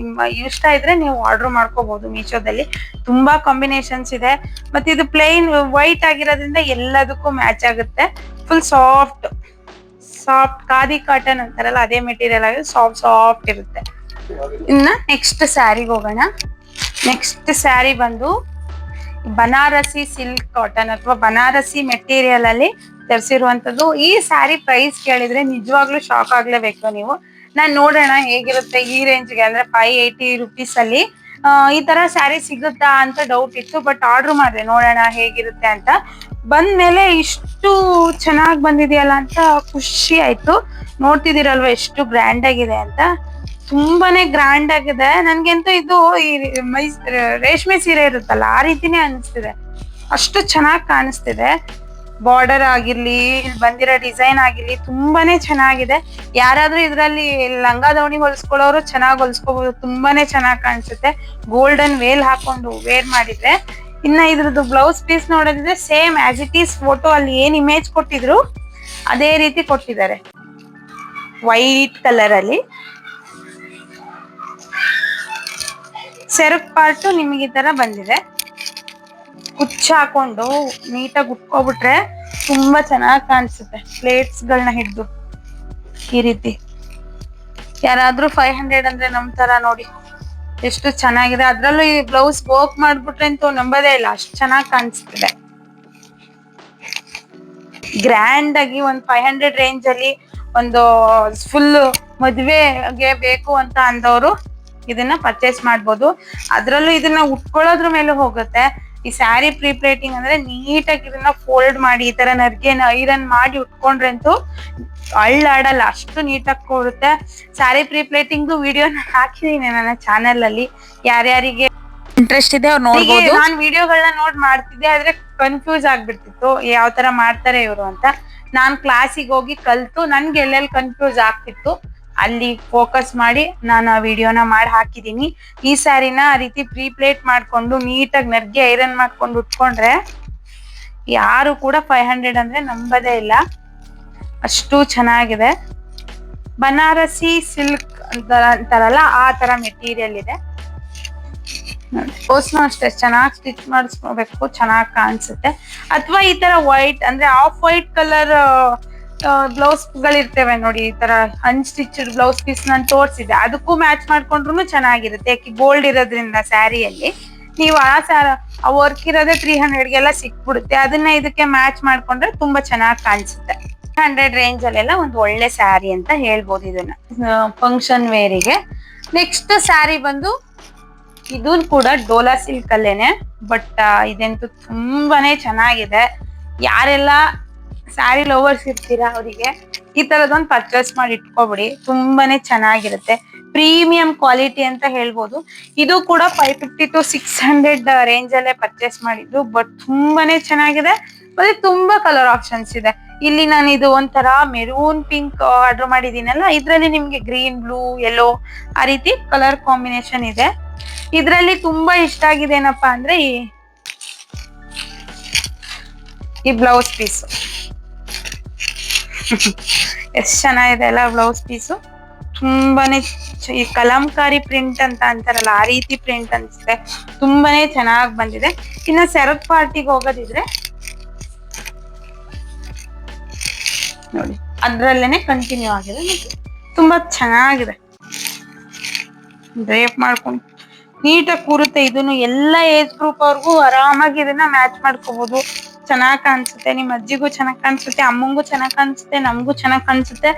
ಇಷ್ಟ ಇದ್ರೆ ನೀವು ಆರ್ಡರ್ ಮಾಡ್ಕೋಬಹುದು ಮೀಶೋದಲ್ಲಿ. ತುಂಬಾ ಕಾಂಬಿನೇಷನ್ಸ್ ಇದೆ. ಮತ್ತೆ ಇದು ಪ್ಲೇನ್ ವೈಟ್ ಆಗಿರೋದ್ರಿಂದ ಎಲ್ಲದಕ್ಕೂ ಮ್ಯಾಚ್ ಆಗುತ್ತೆ. ಫುಲ್ ಸಾಫ್ಟ್ ಖಾದಿ ಕಾಟನ್ ಅಂತಾರಲ್ಲ ಅದೇ ಮೆಟೀರಿಯಲ್ ಆಗಿ ಸಾಫ್ಟ್ ಇರುತ್ತೆ. ಇನ್ನ ನೆಕ್ಸ್ಟ್ ಸ್ಯಾರಿಗೆ ಹೋಗೋಣ. ನೆಕ್ಸ್ಟ್ ಸ್ಯಾರಿ ಬಂದು ಬನಾರಸಿ ಸಿಲ್ಕ್ ಕಾಟನ್ ಅಥವಾ ಬನಾರಸಿ ಮೆಟೀರಿಯಲ್ ಅಲ್ಲಿ ತರಿಸಿರುವಂತದ್ದು. ಈ ಸ್ಯಾರಿ ಪ್ರೈಸ್ ಕೇಳಿದ್ರೆ ನಿಜವಾಗ್ಲೂ ಶಾಕ್ ಆಗ್ಲೇಬೇಕು ನೀವು. ನಾನ್ ನೋಡೋಣ ಹೇಗಿರುತ್ತೆ ಈ ರೇಂಜ್ಗೆ, ಅಂದ್ರೆ 580 ರುಪೀಸ್ ಅಲ್ಲಿ ಈ ತರ ಸ್ಯಾರಿ ಸಿಗುತ್ತಾ ಅಂತ ಡೌಟ್ ಇತ್ತು. ಬಟ್ ಆರ್ಡರ್ ಮಾಡಿದೆ, ನೋಡೋಣ ಹೇಗಿರುತ್ತೆ ಅಂತ. ಬಂದ್ಮೇಲೆ ಇಷ್ಟು ಚೆನ್ನಾಗಿ ಬಂದಿದೆಯಲ್ಲ ಅಂತ ಖುಷಿ ಆಯ್ತು. ನೋಡ್ತಿದ್ದೀರಲ್ವಾ ಎಷ್ಟು ಗ್ರ್ಯಾಂಡ್ ಆಗಿದೆ ಅಂತ, ತುಂಬಾನೇ ಗ್ರ್ಯಾಂಡ್ ಆಗಿದೆ. ನನ್ಗಂತೂ ಇದು ಈ ರೇಷ್ಮೆ ಸೀರೆ ಇರುತ್ತಲ್ಲ ಆ ರೀತಿನೇ ಅನಿಸ್ತಿದೆ, ಅಷ್ಟು ಚೆನ್ನಾಗಿ ಕಾಣಿಸ್ತಿದೆ. ಬಾರ್ಡರ್ ಆಗಿರ್ಲಿ, ಇಲ್ಲಿ ಬಂದಿರೋ ಡಿಸೈನ್ ಆಗಿರ್ಲಿ ತುಂಬಾನೇ ಚೆನ್ನಾಗಿದೆ. ಯಾರಾದ್ರೂ ಇದ್ರಲ್ಲಿ ಲಂಗ ದಾವಣಿ ಹೊಲ್ಸ್ಕೊಳ್ಳೋರು ಚೆನ್ನಾಗಿ ಹೊಲ್ಸ್ಕೋಬಹುದು, ತುಂಬಾನೇ ಚೆನ್ನಾಗಿ ಕಾಣಿಸುತ್ತೆ. ಗೋಲ್ಡನ್ ವೇಲ್ ಹಾಕೊಂಡು ವೇರ್ ಮಾಡಿದ್ರೆ. ಇನ್ನ ಇದ್ರದ್ದು ಬ್ಲೌಸ್ ಪೀಸ್ ನೋಡೋದಿದ್ರೆ same as it is photo ಅಲ್ಲಿ ಏನ್ ಇಮೇಜ್ ಕೊಟ್ಟಿದ್ರು ಅದೇ ರೀತಿ ಕೊಟ್ಟಿದ್ದಾರೆ, ವೈಟ್ ಕಲರ್ ಅಲ್ಲಿ. ಸೆರಗ್ ಪಾರ್ಟು ನಿಮಗೆ ಈ ತರ ಬಂದಿದೆ. ಕುಚ್ಚ ಹಾಕೊಂಡು ನೀಟಾಗಿ ಉಟ್ಕೋಬಿಟ್ರೆ ತುಂಬಾ ಚೆನ್ನಾಗಿ ಕಾಣಿಸುತ್ತೆ. ಪ್ಲೇಟ್ಸ್ ಗಳನ್ನ ಹಿಡ್ದು ಈ ರೀತಿ. ಯಾರಾದ್ರೂ 500 ಅಂದ್ರೆ ನಂಬ್ತಾರ ನೋಡಿ ಎಷ್ಟು ಚೆನ್ನಾಗಿದೆ. ಅದ್ರಲ್ಲೂ ಈ ಬ್ಲೌಸ್ ವರ್ಕ್ ಮಾಡ್ಬಿಟ್ರೆ ಅಂತೂ ನಂಬೋದೇ ಇಲ್ಲ, ಅಷ್ಟು ಚೆನ್ನಾಗಿ ಕಾಣಿಸ್ತಿದೆ. ಗ್ರ್ಯಾಂಡ್ ಆಗಿ ಒಂದು 500 ರೇಂಜ್ ಅಲ್ಲಿ ಒಂದು ಫುಲ್ ಮದ್ವೆಗೆ ಬೇಕು ಅಂತ ಅಂದವರು ಇದನ್ನ ಪರ್ಚೇಸ್ ಮಾಡ್ಬೋದು. ಅದ್ರಲ್ಲೂ ಇದನ್ನ ಉಟ್ಕೊಳ್ಳೋದ್ರ ಮೇಲೆ ಹೋಗುತ್ತೆ. ಈ ಸ್ಯಾರಿ ಪ್ಲೇಟಿಂಗ್ ಅಂದ್ರೆ ನೀಟಾಗಿ ಇದನ್ನ ಫೋಲ್ಡ್ ಮಾಡಿ ಈ ತರ ನರ್ಗೆನ ಐರನ್ ಮಾಡಿ ಉಟ್ಕೊಂಡ್ರೆ ಅಂತೂ ಅಳ್ಳಾಡಲ್ಲ, ಅಷ್ಟು ನೀಟಾಗಿ ಕೊಡುತ್ತೆ. ಸ್ಯಾರಿ ಪ್ಲೇಟಿಂಗ್ ವಿಡಿಯೋ ಹಾಕಿದೀನಿ ನನ್ನ ಚಾನೆಲ್ ಅಲ್ಲಿ, ಯಾರ್ಯಾರಿಗೆ ಇಂಟ್ರೆಸ್ಟ್ ಇದೆ ಅವ್ರು ನೋಡ್ಬೋದು. ನಾನ್ ವಿಡಿಯೋಗಳನ್ನ ನೋಡ್ ಮಾಡ್ತಿದ್ದೆ, ಆದ್ರೆ ಕನ್ಫ್ಯೂಸ್ ಆಗ್ಬಿಡ್ತಿತ್ತು ಯಾವ ತರ ಮಾಡ್ತಾರೆ ಇವರು ಅಂತ. ನಾನ್ ಕ್ಲಾಸಿಗೆ ಹೋಗಿ ಕಲ್ತು ನನ್ಗೆ ಎಲ್ಲೆಲ್ಲಿ ಕನ್ಫ್ಯೂಸ್ ಆಗ್ತಿತ್ತು ಅಲ್ಲಿ ಫೋಕಸ್ ಮಾಡಿ ನಾನು ಆ ವಿಡಿಯೋನ ಮಾಡಿ ಹಾಕಿದೀನಿ. ಈ ಸ್ಯಾರಿನ ಆ ರೀತಿ ಪ್ಲೇಟ್ ಮಾಡ್ಕೊಂಡು ನೀಟಾಗಿ ನರ್ಗೆ ಐರನ್ ಮಾಡ್ಕೊಂಡು ಉಟ್ಕೊಂಡ್ರೆ ಯಾರು ಕೂಡ 500 ಅಂದ್ರೆ ನಂಬದೇ ಇಲ್ಲ, ಅಷ್ಟು ಚೆನ್ನಾಗಿದೆ. ಬನಾರಸಿ ಸಿಲ್ಕ್ ಅಂತಾರಲ್ಲ ಆ ತರ ಮೆಟೀರಿಯಲ್ ಇದೆ. ಬ್ಲೌಸ್ನು ಅಷ್ಟೇ ಚೆನ್ನಾಗಿ ಸ್ಟಿಚ್ ಮಾಡಿಸ್ಕೋಬೇಕು, ಚೆನ್ನಾಗಿ ಕಾಣಿಸುತ್ತೆ. ಅಥವಾ ಈ ತರ ವೈಟ್ ಅಂದ್ರೆ ಆಫ್ ವೈಟ್ ಕಲರ್ ಬ್ಲೌಸ್ ಗಳಿರ್ತೇವೆ ನೋಡಿ, ಈ ತರ ಅನ್ಸ್ಟಿಚ್ಡ್ ಬ್ಲೌಸ್ ಪೀಸ್ ನಾನು ತೋರಿಸಿದೆ, ಅದಕ್ಕೂ ಮ್ಯಾಚ್ ಮಾಡ್ಕೊಂಡ್ರು ಚೆನ್ನಾಗಿರುತ್ತೆ. ಯಾಕೆ ಗೋಲ್ಡ್ ಇರೋದ್ರಿಂದ ಸ್ಯಾರಿಯಲ್ಲಿ ನೀವು ಆ ವರ್ಕ್ ಇರೋದೇ 300ಗೆಲ್ಲ ಸಿಕ್ಬಿಡುತ್ತೆ. ಅದನ್ನ ಇದಕ್ಕೆ ಮ್ಯಾಚ್ ಮಾಡ್ಕೊಂಡ್ರೆ ತುಂಬಾ ಚೆನ್ನಾಗಿ ಕಾಣಿಸುತ್ತೆ. 100 ರೇಂಜ್ ಅಲ್ಲೆಲ್ಲ ಒಂದು ಒಳ್ಳೆ ಸ್ಯಾರಿ ಅಂತ ಹೇಳ್ಬೋದು ಇದನ್ನ ಫಂಕ್ಷನ್ ವೇರಿಗೆ. ನೆಕ್ಸ್ಟ್ ಸ್ಯಾರಿ ಬಂದು ಇದು ಕೂಡ ಡೋಲಾ ಸಿಲ್ಕ್ ಅಲ್ಲೇನೆ, ಬಟ್ ಇದಂತೂ ತುಂಬಾನೇ ಚೆನ್ನಾಗಿದೆ. ಯಾರೆಲ್ಲ ಸ್ಯಾರಿ ಲವರ್ಸ್ ಇರ್ತೀರಾ ಅವರಿಗೆ ಈ ತರದೊಂದು ಪರ್ಚೇಸ್ ಮಾಡಿ ಇಟ್ಕೊಬಿಡಿ, ತುಂಬಾನೇ ಚೆನ್ನಾಗಿರುತ್ತೆ. ಪ್ರೀಮಿಯಂ ಕ್ವಾಲಿಟಿ ಅಂತ ಹೇಳ್ಬೋದು. ಇದು ಕೂಡ 550 to 600 ರೇಂಜ್ ಅಲ್ಲೇ ಪರ್ಚೇಸ್ ಮಾಡಿದ್ದು, ಬಟ್ ತುಂಬಾನೇ ಚೆನ್ನಾಗಿದೆ. ಮತ್ತೆ ತುಂಬಾ ಕಲರ್ ಆಪ್ಷನ್ಸ್ ಇದೆ. ಇಲ್ಲಿ ನಾನು ಇದು ಒಂಥರ ಮೆರೂನ್ ಪಿಂಕ್ ಆರ್ಡರ್ ಮಾಡಿದೀನಲ್ಲ, ಇದ್ರಲ್ಲಿ ನಿಮ್ಗೆ ಗ್ರೀನ್, ಬ್ಲೂ, ಯೆಲ್ಲೋ ಆ ರೀತಿ ಕಲರ್ ಕಾಂಬಿನೇಷನ್ ಇದೆ. ಇದ್ರಲ್ಲಿ ತುಂಬಾ ಇಷ್ಟ ಆಗಿದೆ ಏನಪ್ಪಾ ಅಂದ್ರೆ ಈ ಬ್ಲೌಸ್ ಪೀಸ್ ಎಷ್ಟ್ ಚೆನ್ನಾಗಿದೆ ಅಲ್ಲ. ಬ್ಲೌಸ್ ಪೀಸು ತುಂಬಾನೇ ಈ ಕಲಂಕಾರಿ ಪ್ರಿಂಟ್ ಅಂತ ಅಂತಾರಲ್ಲ ಆ ರೀತಿ ಪ್ರಿಂಟ್ ಅನ್ಸುತ್ತೆ, ತುಂಬಾನೇ ಚೆನ್ನಾಗಿ ಬಂದಿದೆ. ಇನ್ನ ಸೆರಗ್ ಪಾರ್ಟಿಗೆ ಹೋಗೋದಿದ್ರೆ ನೋಡಿ ಅದ್ರಲ್ಲೇನೆ ಕಂಟಿನ್ಯೂ ಆಗಿದೆ, ತುಂಬಾ ಚೆನ್ನಾಗಿದೆ. ಡ್ರೇಪ್ ಮಾಡ್ಕೊಂಡು ನೀಟಾಗಿ ಕೂರುತ್ತೆ. ಇದನ್ನು ಎಲ್ಲ ಏಜ್ ಗ್ರೂಪ್ ಅವ್ರಿಗೂ ಆರಾಮಾಗಿ ಇದನ್ನ ಮ್ಯಾಚ್ ಮಾಡ್ಕೋಬಹುದು. ಚೆನ್ನಾಗ್ ಕಾಣಿಸುತ್ತೆ, ನಿಮ್ ಅಜ್ಜಿಗೂ ಚೆನ್ನಾಗ್ ಕಾಣಿಸುತ್ತೆ, ಅಮ್ಮಂಗೂ ಚೆನ್ನಾಗ್ ಕಾಣಿಸುತ್ತೆ, ನಮಗೂ ಚೆನ್ನಾಗ್ ಕಾಣಿಸುತ್ತೆ,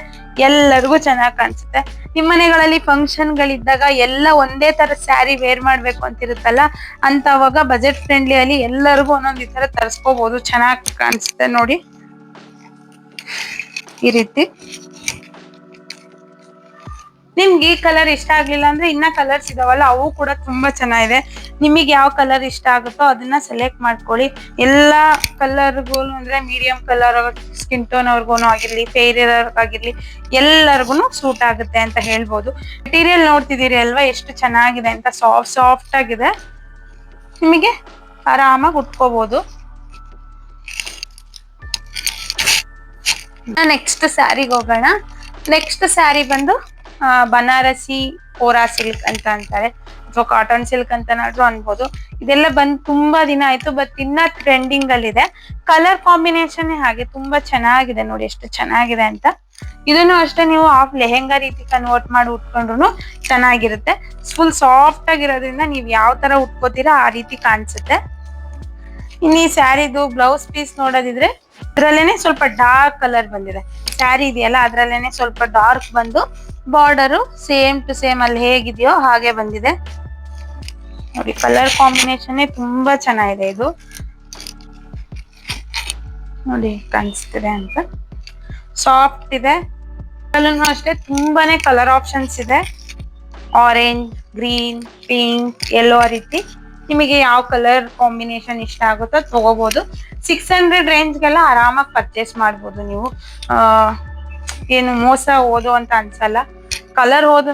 ಎಲ್ಲರಿಗೂ ಚೆನ್ನಾಗ್ ಕಾಣಿಸುತ್ತೆ. ನಿಮ್ ಮನೆಗಳಲ್ಲಿ ಫಂಕ್ಷನ್ ಗಳಿದ್ದಾಗ ಎಲ್ಲ ಒಂದೇ ತರ ಸ್ಯಾರಿ ವೇರ್ ಮಾಡ್ಬೇಕು ಅಂತಿರುತ್ತಲ್ಲ, ಅಂತವಾಗ ಬಜೆಟ್ ಫ್ರೆಂಡ್ಲಿ ಅಲ್ಲಿ ಎಲ್ಲರಿಗೂ ಒಂದೊಂದ್ ಈ ತರ ತರಿಸ್ಕೋಬಹುದು, ಚೆನ್ನಾಗ್ ಕಾಣಿಸುತ್ತೆ ನೋಡಿ ಈ ರೀತಿ. ನಿಮ್ಗೆ ಈ ಕಲರ್ ಇಷ್ಟ ಆಗ್ಲಿಲ್ಲ ಅಂದ್ರೆ ಇನ್ನ ಕಲರ್ಸ್ ಇದಾವಲ್ಲ, ಅವು ಕೂಡ ತುಂಬಾ ಚೆನ್ನಾಗಿದೆ. ನಿಮಗೆ ಯಾವ ಕಲರ್ ಇಷ್ಟ ಆಗುತ್ತೋ ಅದನ್ನ ಸೆಲೆಕ್ಟ್ ಮಾಡ್ಕೊಳ್ಳಿ. ಎಲ್ಲಾ ಕಲರ್ಗೂ ಅಂದ್ರೆ ಮೀಡಿಯಂ ಕಲರ್ ಸ್ಕಿನ್ ಟೋನ್ ಅವ್ರಿಗೂ ಆಗಿರ್ಲಿ, ಫೇರ್ ಇರೋರ್ಗಾಗಿರ್ಲಿ ಎಲ್ಲರಿಗೂ ಸೂಟ್ ಆಗುತ್ತೆ ಅಂತ ಹೇಳ್ಬೋದು. ಮೆಟೀರಿಯಲ್ ನೋಡ್ತಿದ್ದೀರಿ ಅಲ್ವಾ ಎಷ್ಟು ಚೆನ್ನಾಗಿದೆ ಅಂತ, ಸಾಫ್ಟ್ ಆಗಿದೆ, ನಿಮಗೆ ಆರಾಮಾಗಿ ಉಟ್ಕೋಬಹುದು. ನೆಕ್ಸ್ಟ್ ಸ್ಯಾರಿಗೆ ಹೋಗೋಣ. ನೆಕ್ಸ್ಟ್ ಸ್ಯಾರಿ ಬಂದು ಬನಾರಸಿ ಕೋರಾ ಸಿಲ್ಕ್ ಅಂತ ಅಂತಾರೆ, ಅಥವಾ ಕಾಟನ್ ಸಿಲ್ಕ್ ಅಂತನಾದ್ರೂ ಅನ್ಬೋದು. ಇದೆಲ್ಲ ಬಂದ್ ತುಂಬಾ ದಿನ ಆಯ್ತು, ಬಟ್ ಇನ್ನ ಟ್ರೆಂಡಿಂಗ್ ಅಲ್ಲಿ ಇದೆ. ಕಲರ್ ಕಾಂಬಿನೇಷನ್ ಹಾಗೆ ತುಂಬಾ ಚೆನ್ನಾಗಿದೆ ನೋಡಿ ಎಷ್ಟು ಚೆನ್ನಾಗಿದೆ ಅಂತ. ಇದನ್ನು ಅಷ್ಟೇ ನೀವು ಆಫ್ ಲೆಹೆಂಗಾ ರೀತಿ ಕನ್ವರ್ಟ್ ಮಾಡಿ ಉಟ್ಕೊಂಡ್ರು ಚೆನ್ನಾಗಿರುತ್ತೆ. ಫುಲ್ ಸಾಫ್ಟ್ ಆಗಿರೋದ್ರಿಂದ ನೀವ್ ಯಾವ ತರ ಉಟ್ಕೋತೀರಾ ಆ ರೀತಿ ಕಾಣಿಸುತ್ತೆ. ಇನ್ನು ಈ ಸ್ಯಾರಿದು ಬ್ಲೌಸ್ ಪೀಸ್ ನೋಡೋದಿದ್ರೆ ಅದ್ರಲ್ಲೇನೆ ಸ್ವಲ್ಪ ಡಾರ್ಕ್ ಕಲರ್ ಬಂದಿದೆ. ಸ್ಯಾರಿ ಇದೆಯಲ್ಲ ಅದ್ರಲ್ಲೇನೆ ಸ್ವಲ್ಪ ಡಾರ್ಕ್ ಬಂದು ಬಾರ್ಡರು ಸೇಮ್ ಟು ಸೇಮ್ ಅಲ್ಲಿ ಹೇಗಿದೆಯೋ ಹಾಗೆ ಬಂದಿದೆ ನೋಡಿ. ಕಲರ್ ಕಾಂಬಿನೇಷನ್ ತುಂಬಾ ಚೆನ್ನಾಗಿದೆ. ಇದು ನೋಡಿ ಕಾಣಿಸ್ತಿದೆ ಅಂತ, ಸಾಫ್ಟ್ ಇದೆ. ಅಲ್ಲೂ ಅಷ್ಟೇ ತುಂಬಾನೇ ಕಲರ್ ಆಪ್ಷನ್ಸ್ ಇದೆ. ಆರೆಂಜ್, ಗ್ರೀನ್, ಪಿಂಕ್, ಯೆಲ್ಲೋ ಆ ರೀತಿ ನಿಮಗೆ ಯಾವ ಕಲರ್ ಕಾಂಬಿನೇಷನ್ ಇಷ್ಟ ಆಗುತ್ತೋ ತಗೋಬಹುದು. 600 ರೇಂಜ್ಗೆಲ್ಲ ಆರಾಮಾಗಿ ಪರ್ಚೇಸ್ ಮಾಡ್ಬೋದು ನೀವು. ಏನು ಮೋಸ ಓದು ಅಂತ ಅನ್ಸಲ್ಲ. ಕಲರ್ ಹೋದ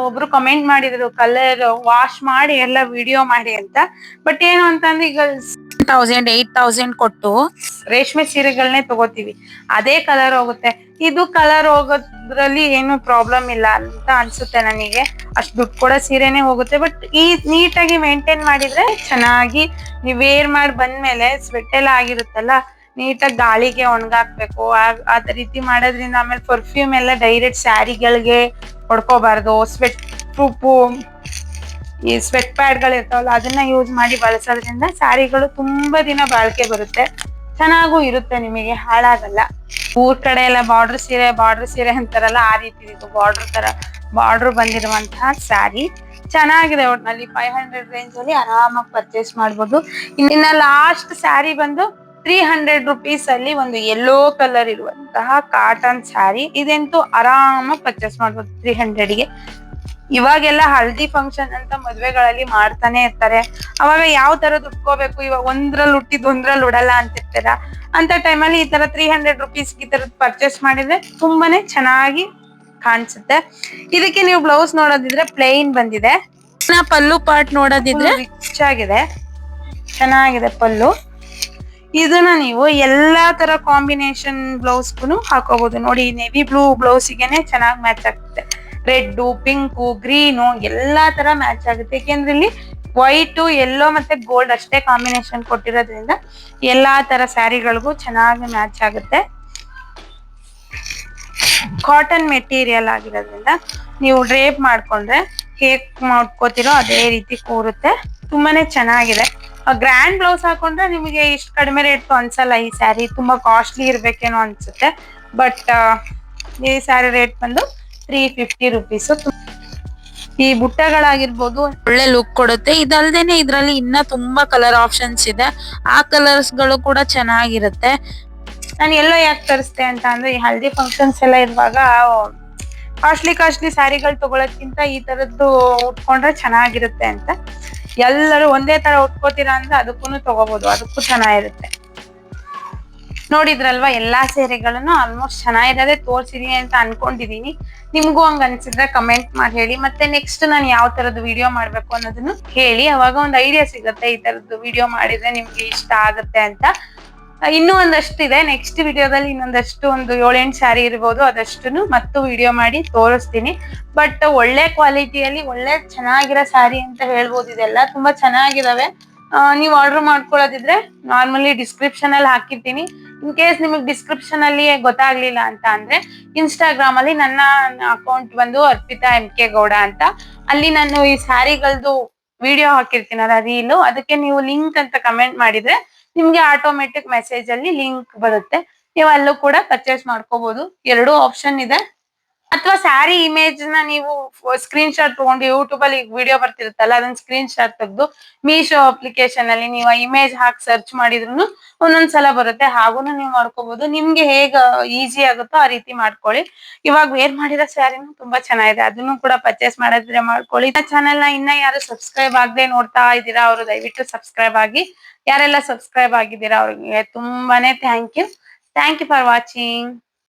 ಒಬ್ರು ಕಮೆಂಟ್ ಮಾಡಿದ್ರು ಕಲರ್ ವಾಶ್ ಮಾಡಿ ಎಲ್ಲ ವಿಡಿಯೋ ಮಾಡಿ ಅಂತ. ಬಟ್ ಏನು ಅಂತಂದ್ರೆ ಈಗ 1000 8000 ಕೊಟ್ಟು ರೇಷ್ಮೆ ಸೀರೆಗಳನ್ನೇ ತಗೋತೀವಿ, ಅದೇ ಕಲರ್ ಹೋಗುತ್ತೆ. ಇದು ಕಲರ್ ಹೋಗೋದ್ರಲ್ಲಿ ಏನು ಪ್ರಾಬ್ಲಮ್ ಇಲ್ಲ ಅಂತ ಅನ್ಸುತ್ತೆ ನನಗೆ. ಅಷ್ಟು ದುಡ್ಡು ಕೂಡ ಸೀರೆನೆ ಹೋಗುತ್ತೆ. ಬಟ್ ಈ ನೀಟಾಗಿ ಮೇಂಟೈನ್ ಮಾಡಿದ್ರೆ ಚೆನ್ನಾಗಿ ನೀವ್ ವೇರ್ ಮಾಡಿ ಬಂದ್ಮೇಲೆ ಸ್ವೆಟ್ ಎಲ್ಲ ಆಗಿರುತ್ತಲ್ಲ, ನೀಟಾಗಿ ಗಾಳಿಗೆ ಒಣಗಾಕ್ಬೇಕು. ಅದ ರೀತಿ ಮಾಡೋದ್ರಿಂದ ಆಮೇಲೆ ಪರ್ಫ್ಯೂಮ್ ಎಲ್ಲ ಡೈರೆಕ್ಟ್ ಸ್ಯಾರಿಗಳಿಗೆ ಹೊಡ್ಕೋಬಾರ್ದು. ಸ್ವೆಟ್ ಪ್ರೂಫು ಈ ಸ್ವೆಟ್ ಪ್ಯಾಡ್ ಗಳು ಇರ್ತಾವಲ್ಲ ಅದನ್ನ ಯೂಸ್ ಮಾಡಿ ಬಳಸೋದ್ರಿಂದ ಸ್ಯಾರಿಗಳು ತುಂಬಾ ದಿನ ಬಾಳಿಕೆ ಬರುತ್ತೆ, ಚೆನ್ನಾಗೂ ಇರುತ್ತೆ, ನಿಮಗೆ ಹಾಳಾಗಲ್ಲ. ಊರ್ ಕಡೆ ಎಲ್ಲ ಬಾರ್ಡರ್ ಸೀರೆ ಅಂತಾರಲ್ಲ ಆ ರೀತಿ ಇದು ಬಾರ್ಡರ್ ಬಂದಿರುವಂತಹ ಸ್ಯಾರಿ ಚೆನ್ನಾಗಿದೆ. ಒಟ್ನಲ್ಲಿ 500 ರೇಂಜ್ ಅಲ್ಲಿ ಆರಾಮಾಗಿ ಪರ್ಚೇಸ್ ಮಾಡ್ಬೋದು. ಇನ್ನ ಲಾಸ್ಟ್ ಸ್ಯಾರಿ ಬಂದು 300 ರುಪೀಸ್ ಅಲ್ಲಿ ಒಂದು ಯೆಲ್ಲೋ ಕಲರ್ ಇರುವಂತಹ ಕಾಟನ್ ಸ್ಯಾರಿ. ಇದಂತೂ ಆರಾಮಾಗಿ ಪರ್ಚೇಸ್ ಮಾಡ್ಬೋದು 300ಗೆ. ಇವಾಗೆಲ್ಲ ಹಲ್ದಿ ಫಂಕ್ಷನ್ ಅಂತ ಮದ್ವೆಗಳಲ್ಲಿ ಮಾಡ್ತಾನೆ ಇರ್ತಾರೆ. ಅವಾಗ ಯಾವ ತರದ್ ಉಟ್ಕೋಬೇಕು, ಇವಾಗ ಒಂದ್ರಲ್ಲಿ ಹುಟ್ಟಿದ್ ಒಂದ್ರಲ್ಲಿ ಉಡಲ್ಲ ಅಂತಿರ್ತಾರ. ಅಂತ ಟೈಮಲ್ಲಿ ಈ ತರ 300 ರುಪೀಸ್ ಈ ತರದ್ ಪರ್ಚೇಸ್ ಮಾಡಿದ್ರೆ ತುಂಬಾನೇ ಚೆನ್ನಾಗಿ ಕಾಣಿಸುತ್ತೆ. ಇದಕ್ಕೆ ನೀವು ಬ್ಲೌಸ್ ನೋಡೋದಿದ್ರೆ ಪ್ಲೇನ್ ಬಂದಿದೆ. ಪಲ್ಲು ಪಾರ್ಟ್ ನೋಡೋದಿದ್ರೆ ರಿಚ್ ಆಗಿದೆ, ಚೆನ್ನಾಗಿದೆ ಪಲ್ಲು. ಇದನ್ನ ನೀವು ಎಲ್ಲಾ ತರ ಕಾಂಬಿನೇಷನ್ ಬ್ಲೌಸ್ಗೂ ಹಾಕೋಬಹುದು. ನೋಡಿ, ನೆವಿ ಬ್ಲೂ ಬ್ಲೌಸಿಗೆನೆ ಚೆನ್ನಾಗಿ ಮ್ಯಾಚ್ ಆಗುತ್ತೆ. ರೆಡ್, ಪಿಂಕು, ಗ್ರೀನು ಎಲ್ಲಾ ತರ ಮ್ಯಾಚ್ ಆಗುತ್ತೆ. ಯಾಕೆಂದ್ರೆ ಇಲ್ಲಿ ವೈಟ್, ಯೆಲ್ಲೋ ಮತ್ತೆ ಗೋಲ್ಡ್ ಅಷ್ಟೇ ಕಾಂಬಿನೇಷನ್ ಕೊಟ್ಟಿರೋದ್ರಿಂದ ಎಲ್ಲಾ ತರ ಸ್ಯಾರಿಗಳಿಗೂ ಚೆನ್ನಾಗಿ ಮ್ಯಾಚ್ ಆಗುತ್ತೆ. ಕಾಟನ್ ಮೆಟೀರಿಯಲ್ ಆಗಿರೋದ್ರಿಂದ ನೀವು ಡ್ರೇಪ್ ಮಾಡ್ಕೊಂಡ್ರೆ ಹೇಗ್ ಮಾಡ್ಕೋತಿರೋ ಅದೇ ರೀತಿ ಕೂರುತ್ತೆ. ತುಂಬಾನೇ ಚೆನ್ನಾಗಿದೆ. ಗ್ರ್ಯಾಂಡ್ ಬ್ಲೌಸ್ ಹಾಕೊಂಡ್ರೆ ನಿಮಗೆ ಇಷ್ಟು ಕಡಿಮೆ ರೇಟ್ ಅನ್ಸಲ್ಲ. ಈ ಸ್ಯಾರಿ ತುಂಬಾ ಕಾಸ್ಟ್ಲಿ ಇರ್ಬೇಕೇನೋ ಅನ್ಸುತ್ತೆ. ಬಟ್ ಈ ಸ್ಯಾರಿ ರೇಟ್ ಬಂದು 350 ರುಪೀಸ್. ಈ ಬುಟ್ಟಗಳಾಗಿರ್ಬೋದು ಒಳ್ಳೆ ಲುಕ್ ಕೊಡುತ್ತೆ. ಇದಲ್ದೇನೆ ಇದ್ರಲ್ಲಿ ಇನ್ನ ತುಂಬಾ ಕಲರ್ ಆಪ್ಷನ್ಸ್ ಇದೆ. ಆ ಕಲರ್ಸ್ ಗಳು ಕೂಡ ಚೆನ್ನಾಗಿರುತ್ತೆ. ನಾನು ಎಲ್ಲೋ ಯಾಕೆ ತರಿಸ್ತೆ ಅಂತ ಅಂದ್ರೆ, ಈ ಹಲ್ದಿ ಫಂಕ್ಷನ್ಸ್ ಎಲ್ಲ ಇರುವಾಗ ಕಾಸ್ಟ್ಲಿ ಸ್ಯಾರಿಗಳು ತಗೊಳಕ್ಕಿಂತ ಈ ತರದ್ದು ಉಟ್ಕೊಂಡ್ರೆ ಚೆನ್ನಾಗಿರುತ್ತೆ ಅಂತ. ಎಲ್ಲರೂ ಒಂದೇ ತರ ಉಟ್ಕೋತೀರಾ ಅಂದ್ರೆ ಅದಕ್ಕೂ ತಗೋಬಹುದು, ಅದಕ್ಕೂ ಚೆನ್ನಾಗಿರುತ್ತೆ. ನೋಡಿದ್ರಲ್ವಾ, ಎಲ್ಲಾ ಸೀರೆಗಳನ್ನು ಆಲ್ಮೋಸ್ಟ್ ಚೆನ್ನಾಗಿರೋದೇ ತೋರ್ಸಿದೀನಿ ಅಂತ ಅನ್ಕೊಂಡಿದೀನಿ. ನಿಮ್ಗೂ ಹಂಗ ಅನ್ಸಿದ್ರೆ ಕಮೆಂಟ್ ಮಾಡಿ ಹೇಳಿ. ಮತ್ತೆ ನೆಕ್ಸ್ಟ್ ನಾನು ಯಾವ ತರದ್ದು ವಿಡಿಯೋ ಮಾಡ್ಬೇಕು ಅನ್ನೋದನ್ನು ಹೇಳಿ. ಅವಾಗ ಒಂದು ಐಡಿಯಾ ಸಿಗುತ್ತೆ, ಈ ತರದ್ದು ವಿಡಿಯೋ ಮಾಡಿದ್ರೆ ನಿಮ್ಗೆ ಇಷ್ಟ ಆಗುತ್ತೆ ಅಂತ. ಇನ್ನೂ ಒಂದಷ್ಟು ಇದೆ. ನೆಕ್ಸ್ಟ್ ವಿಡಿಯೋದಲ್ಲಿ ಇನ್ನೊಂದಷ್ಟು ಒಂದು 7-8 ಸ್ಯಾರಿ ಇರ್ಬೋದು, ಅದಷ್ಟು ಮತ್ತು ವಿಡಿಯೋ ಮಾಡಿ ತೋರಿಸ್ತೀನಿ. ಬಟ್ ಒಳ್ಳೆ ಕ್ವಾಲಿಟಿಯಲ್ಲಿ ಒಳ್ಳೆ ಚೆನ್ನಾಗಿರೋ ಸ್ಯಾರಿ ಅಂತ ಹೇಳ್ಬೋದು. ಇದೆಲ್ಲ ತುಂಬಾ ಚೆನ್ನಾಗಿದಾವೆ. ನೀವು ಆರ್ಡರ್ ಮಾಡ್ಕೊಳ್ಳೋದಿದ್ರೆ ನಾರ್ಮಲಿ ಡಿಸ್ಕ್ರಿಪ್ಷನ್ ಅಲ್ಲಿ ಹಾಕಿರ್ತೀನಿ. ಇನ್ ಕೇಸ್ ನಿಮಗೆ ಡಿಸ್ಕ್ರಿಪ್ಷನ್ ಅಲ್ಲಿ ಗೊತ್ತಾಗ್ಲಿಲ್ಲ ಅಂತ ಅಂದ್ರೆ ಇನ್ಸ್ಟಾಗ್ರಾಮ್ ಅಲ್ಲಿ ನನ್ನ ಅಕೌಂಟ್ ಬಂದು ಅರ್ಪಿತಾ MK ಗೌಡ ಅಂತ, ಅಲ್ಲಿ ನಾನು ಈ ಸ್ಯಾರಿಗಳದ್ದು ವಿಡಿಯೋ ಹಾಕಿರ್ತೀನಲ್ಲ, ರೀಲು, ಅದಕ್ಕೆ ನೀವು ಲಿಂಕ್ ಅಂತ ಕಮೆಂಟ್ ಮಾಡಿದ್ರೆ ನಿಮ್ಗೆ ಆಟೋಮೆಟಿಕ್ ಮೆಸೇಜ್ ಅಲ್ಲಿ ಲಿಂಕ್ ಬರುತ್ತೆ. ನೀವು ಅಲ್ಲೂ ಕೂಡ ಪರ್ಚೇಸ್ ಮಾಡ್ಕೋಬಹುದು. 2 ಆಪ್ಷನ್ ಇದೆ. ಅಥವಾ ಸ್ಯಾರಿ ಇಮೇಜ್ ನ ನೀವು ಸ್ಕ್ರೀನ್ ಶಾಟ್ ತಗೊಂಡು ಯೂಟ್ಯೂಬ್ ಅಲ್ಲಿ ವಿಡಿಯೋ ಬರ್ತಿರುತ್ತಲ್ಲ, ಅದನ್ನ ಸ್ಕ್ರೀನ್ ಶಾಟ್ ತೆಗೆದು ಮೀಶೋ ಅಪ್ಲಿಕೇಶನ್ ಅಲ್ಲಿ ನೀವು ಇಮೇಜ್ ಹಾಕಿ ಸರ್ಚ್ ಮಾಡಿದ್ರು ಒಂದೊಂದ್ಸಲ ಬರುತ್ತೆ. ಹಾಗೂನು ನೀವು ಮಾಡ್ಕೋಬಹುದು. ನಿಮ್ಗೆ ಹೇಗ ಈಸಿ ಆಗುತ್ತೋ ಆ ರೀತಿ ಮಾಡ್ಕೊಳ್ಳಿ. ಇವಾಗ ವೇರ್ ಮಾಡಿರೋ ಸ್ಯಾರಿನೂ ತುಂಬಾ ಚೆನ್ನಾಗಿದೆ, ಅದನ್ನು ಕೂಡ ಪರ್ಚೇಸ್ ಮಾಡಿದ್ರೆ ಮಾಡ್ಕೊಳ್ಳಿ. ಚಾನೆಲ್ ನ ಇನ್ನ ಯಾರು ಸಬ್ಸ್ಕ್ರೈಬ್ ಆಗದೆ ನೋಡ್ತಾ ಇದ್ದೀರಾ, ಅವರು ದಯವಿಟ್ಟು ಸಬ್ಸ್ಕ್ರೈಬ್ ಆಗಿ. ಯಾರೆಲ್ಲ ಸಬ್ಸ್ಕ್ರೈಬ್ ಆಗಿದ್ದೀರಾ ಅವ್ರಿಗೆ ತುಂಬಾನೇ ಥ್ಯಾಂಕ್ ಯು ಫಾರ್ ವಾಚಿಂಗ್.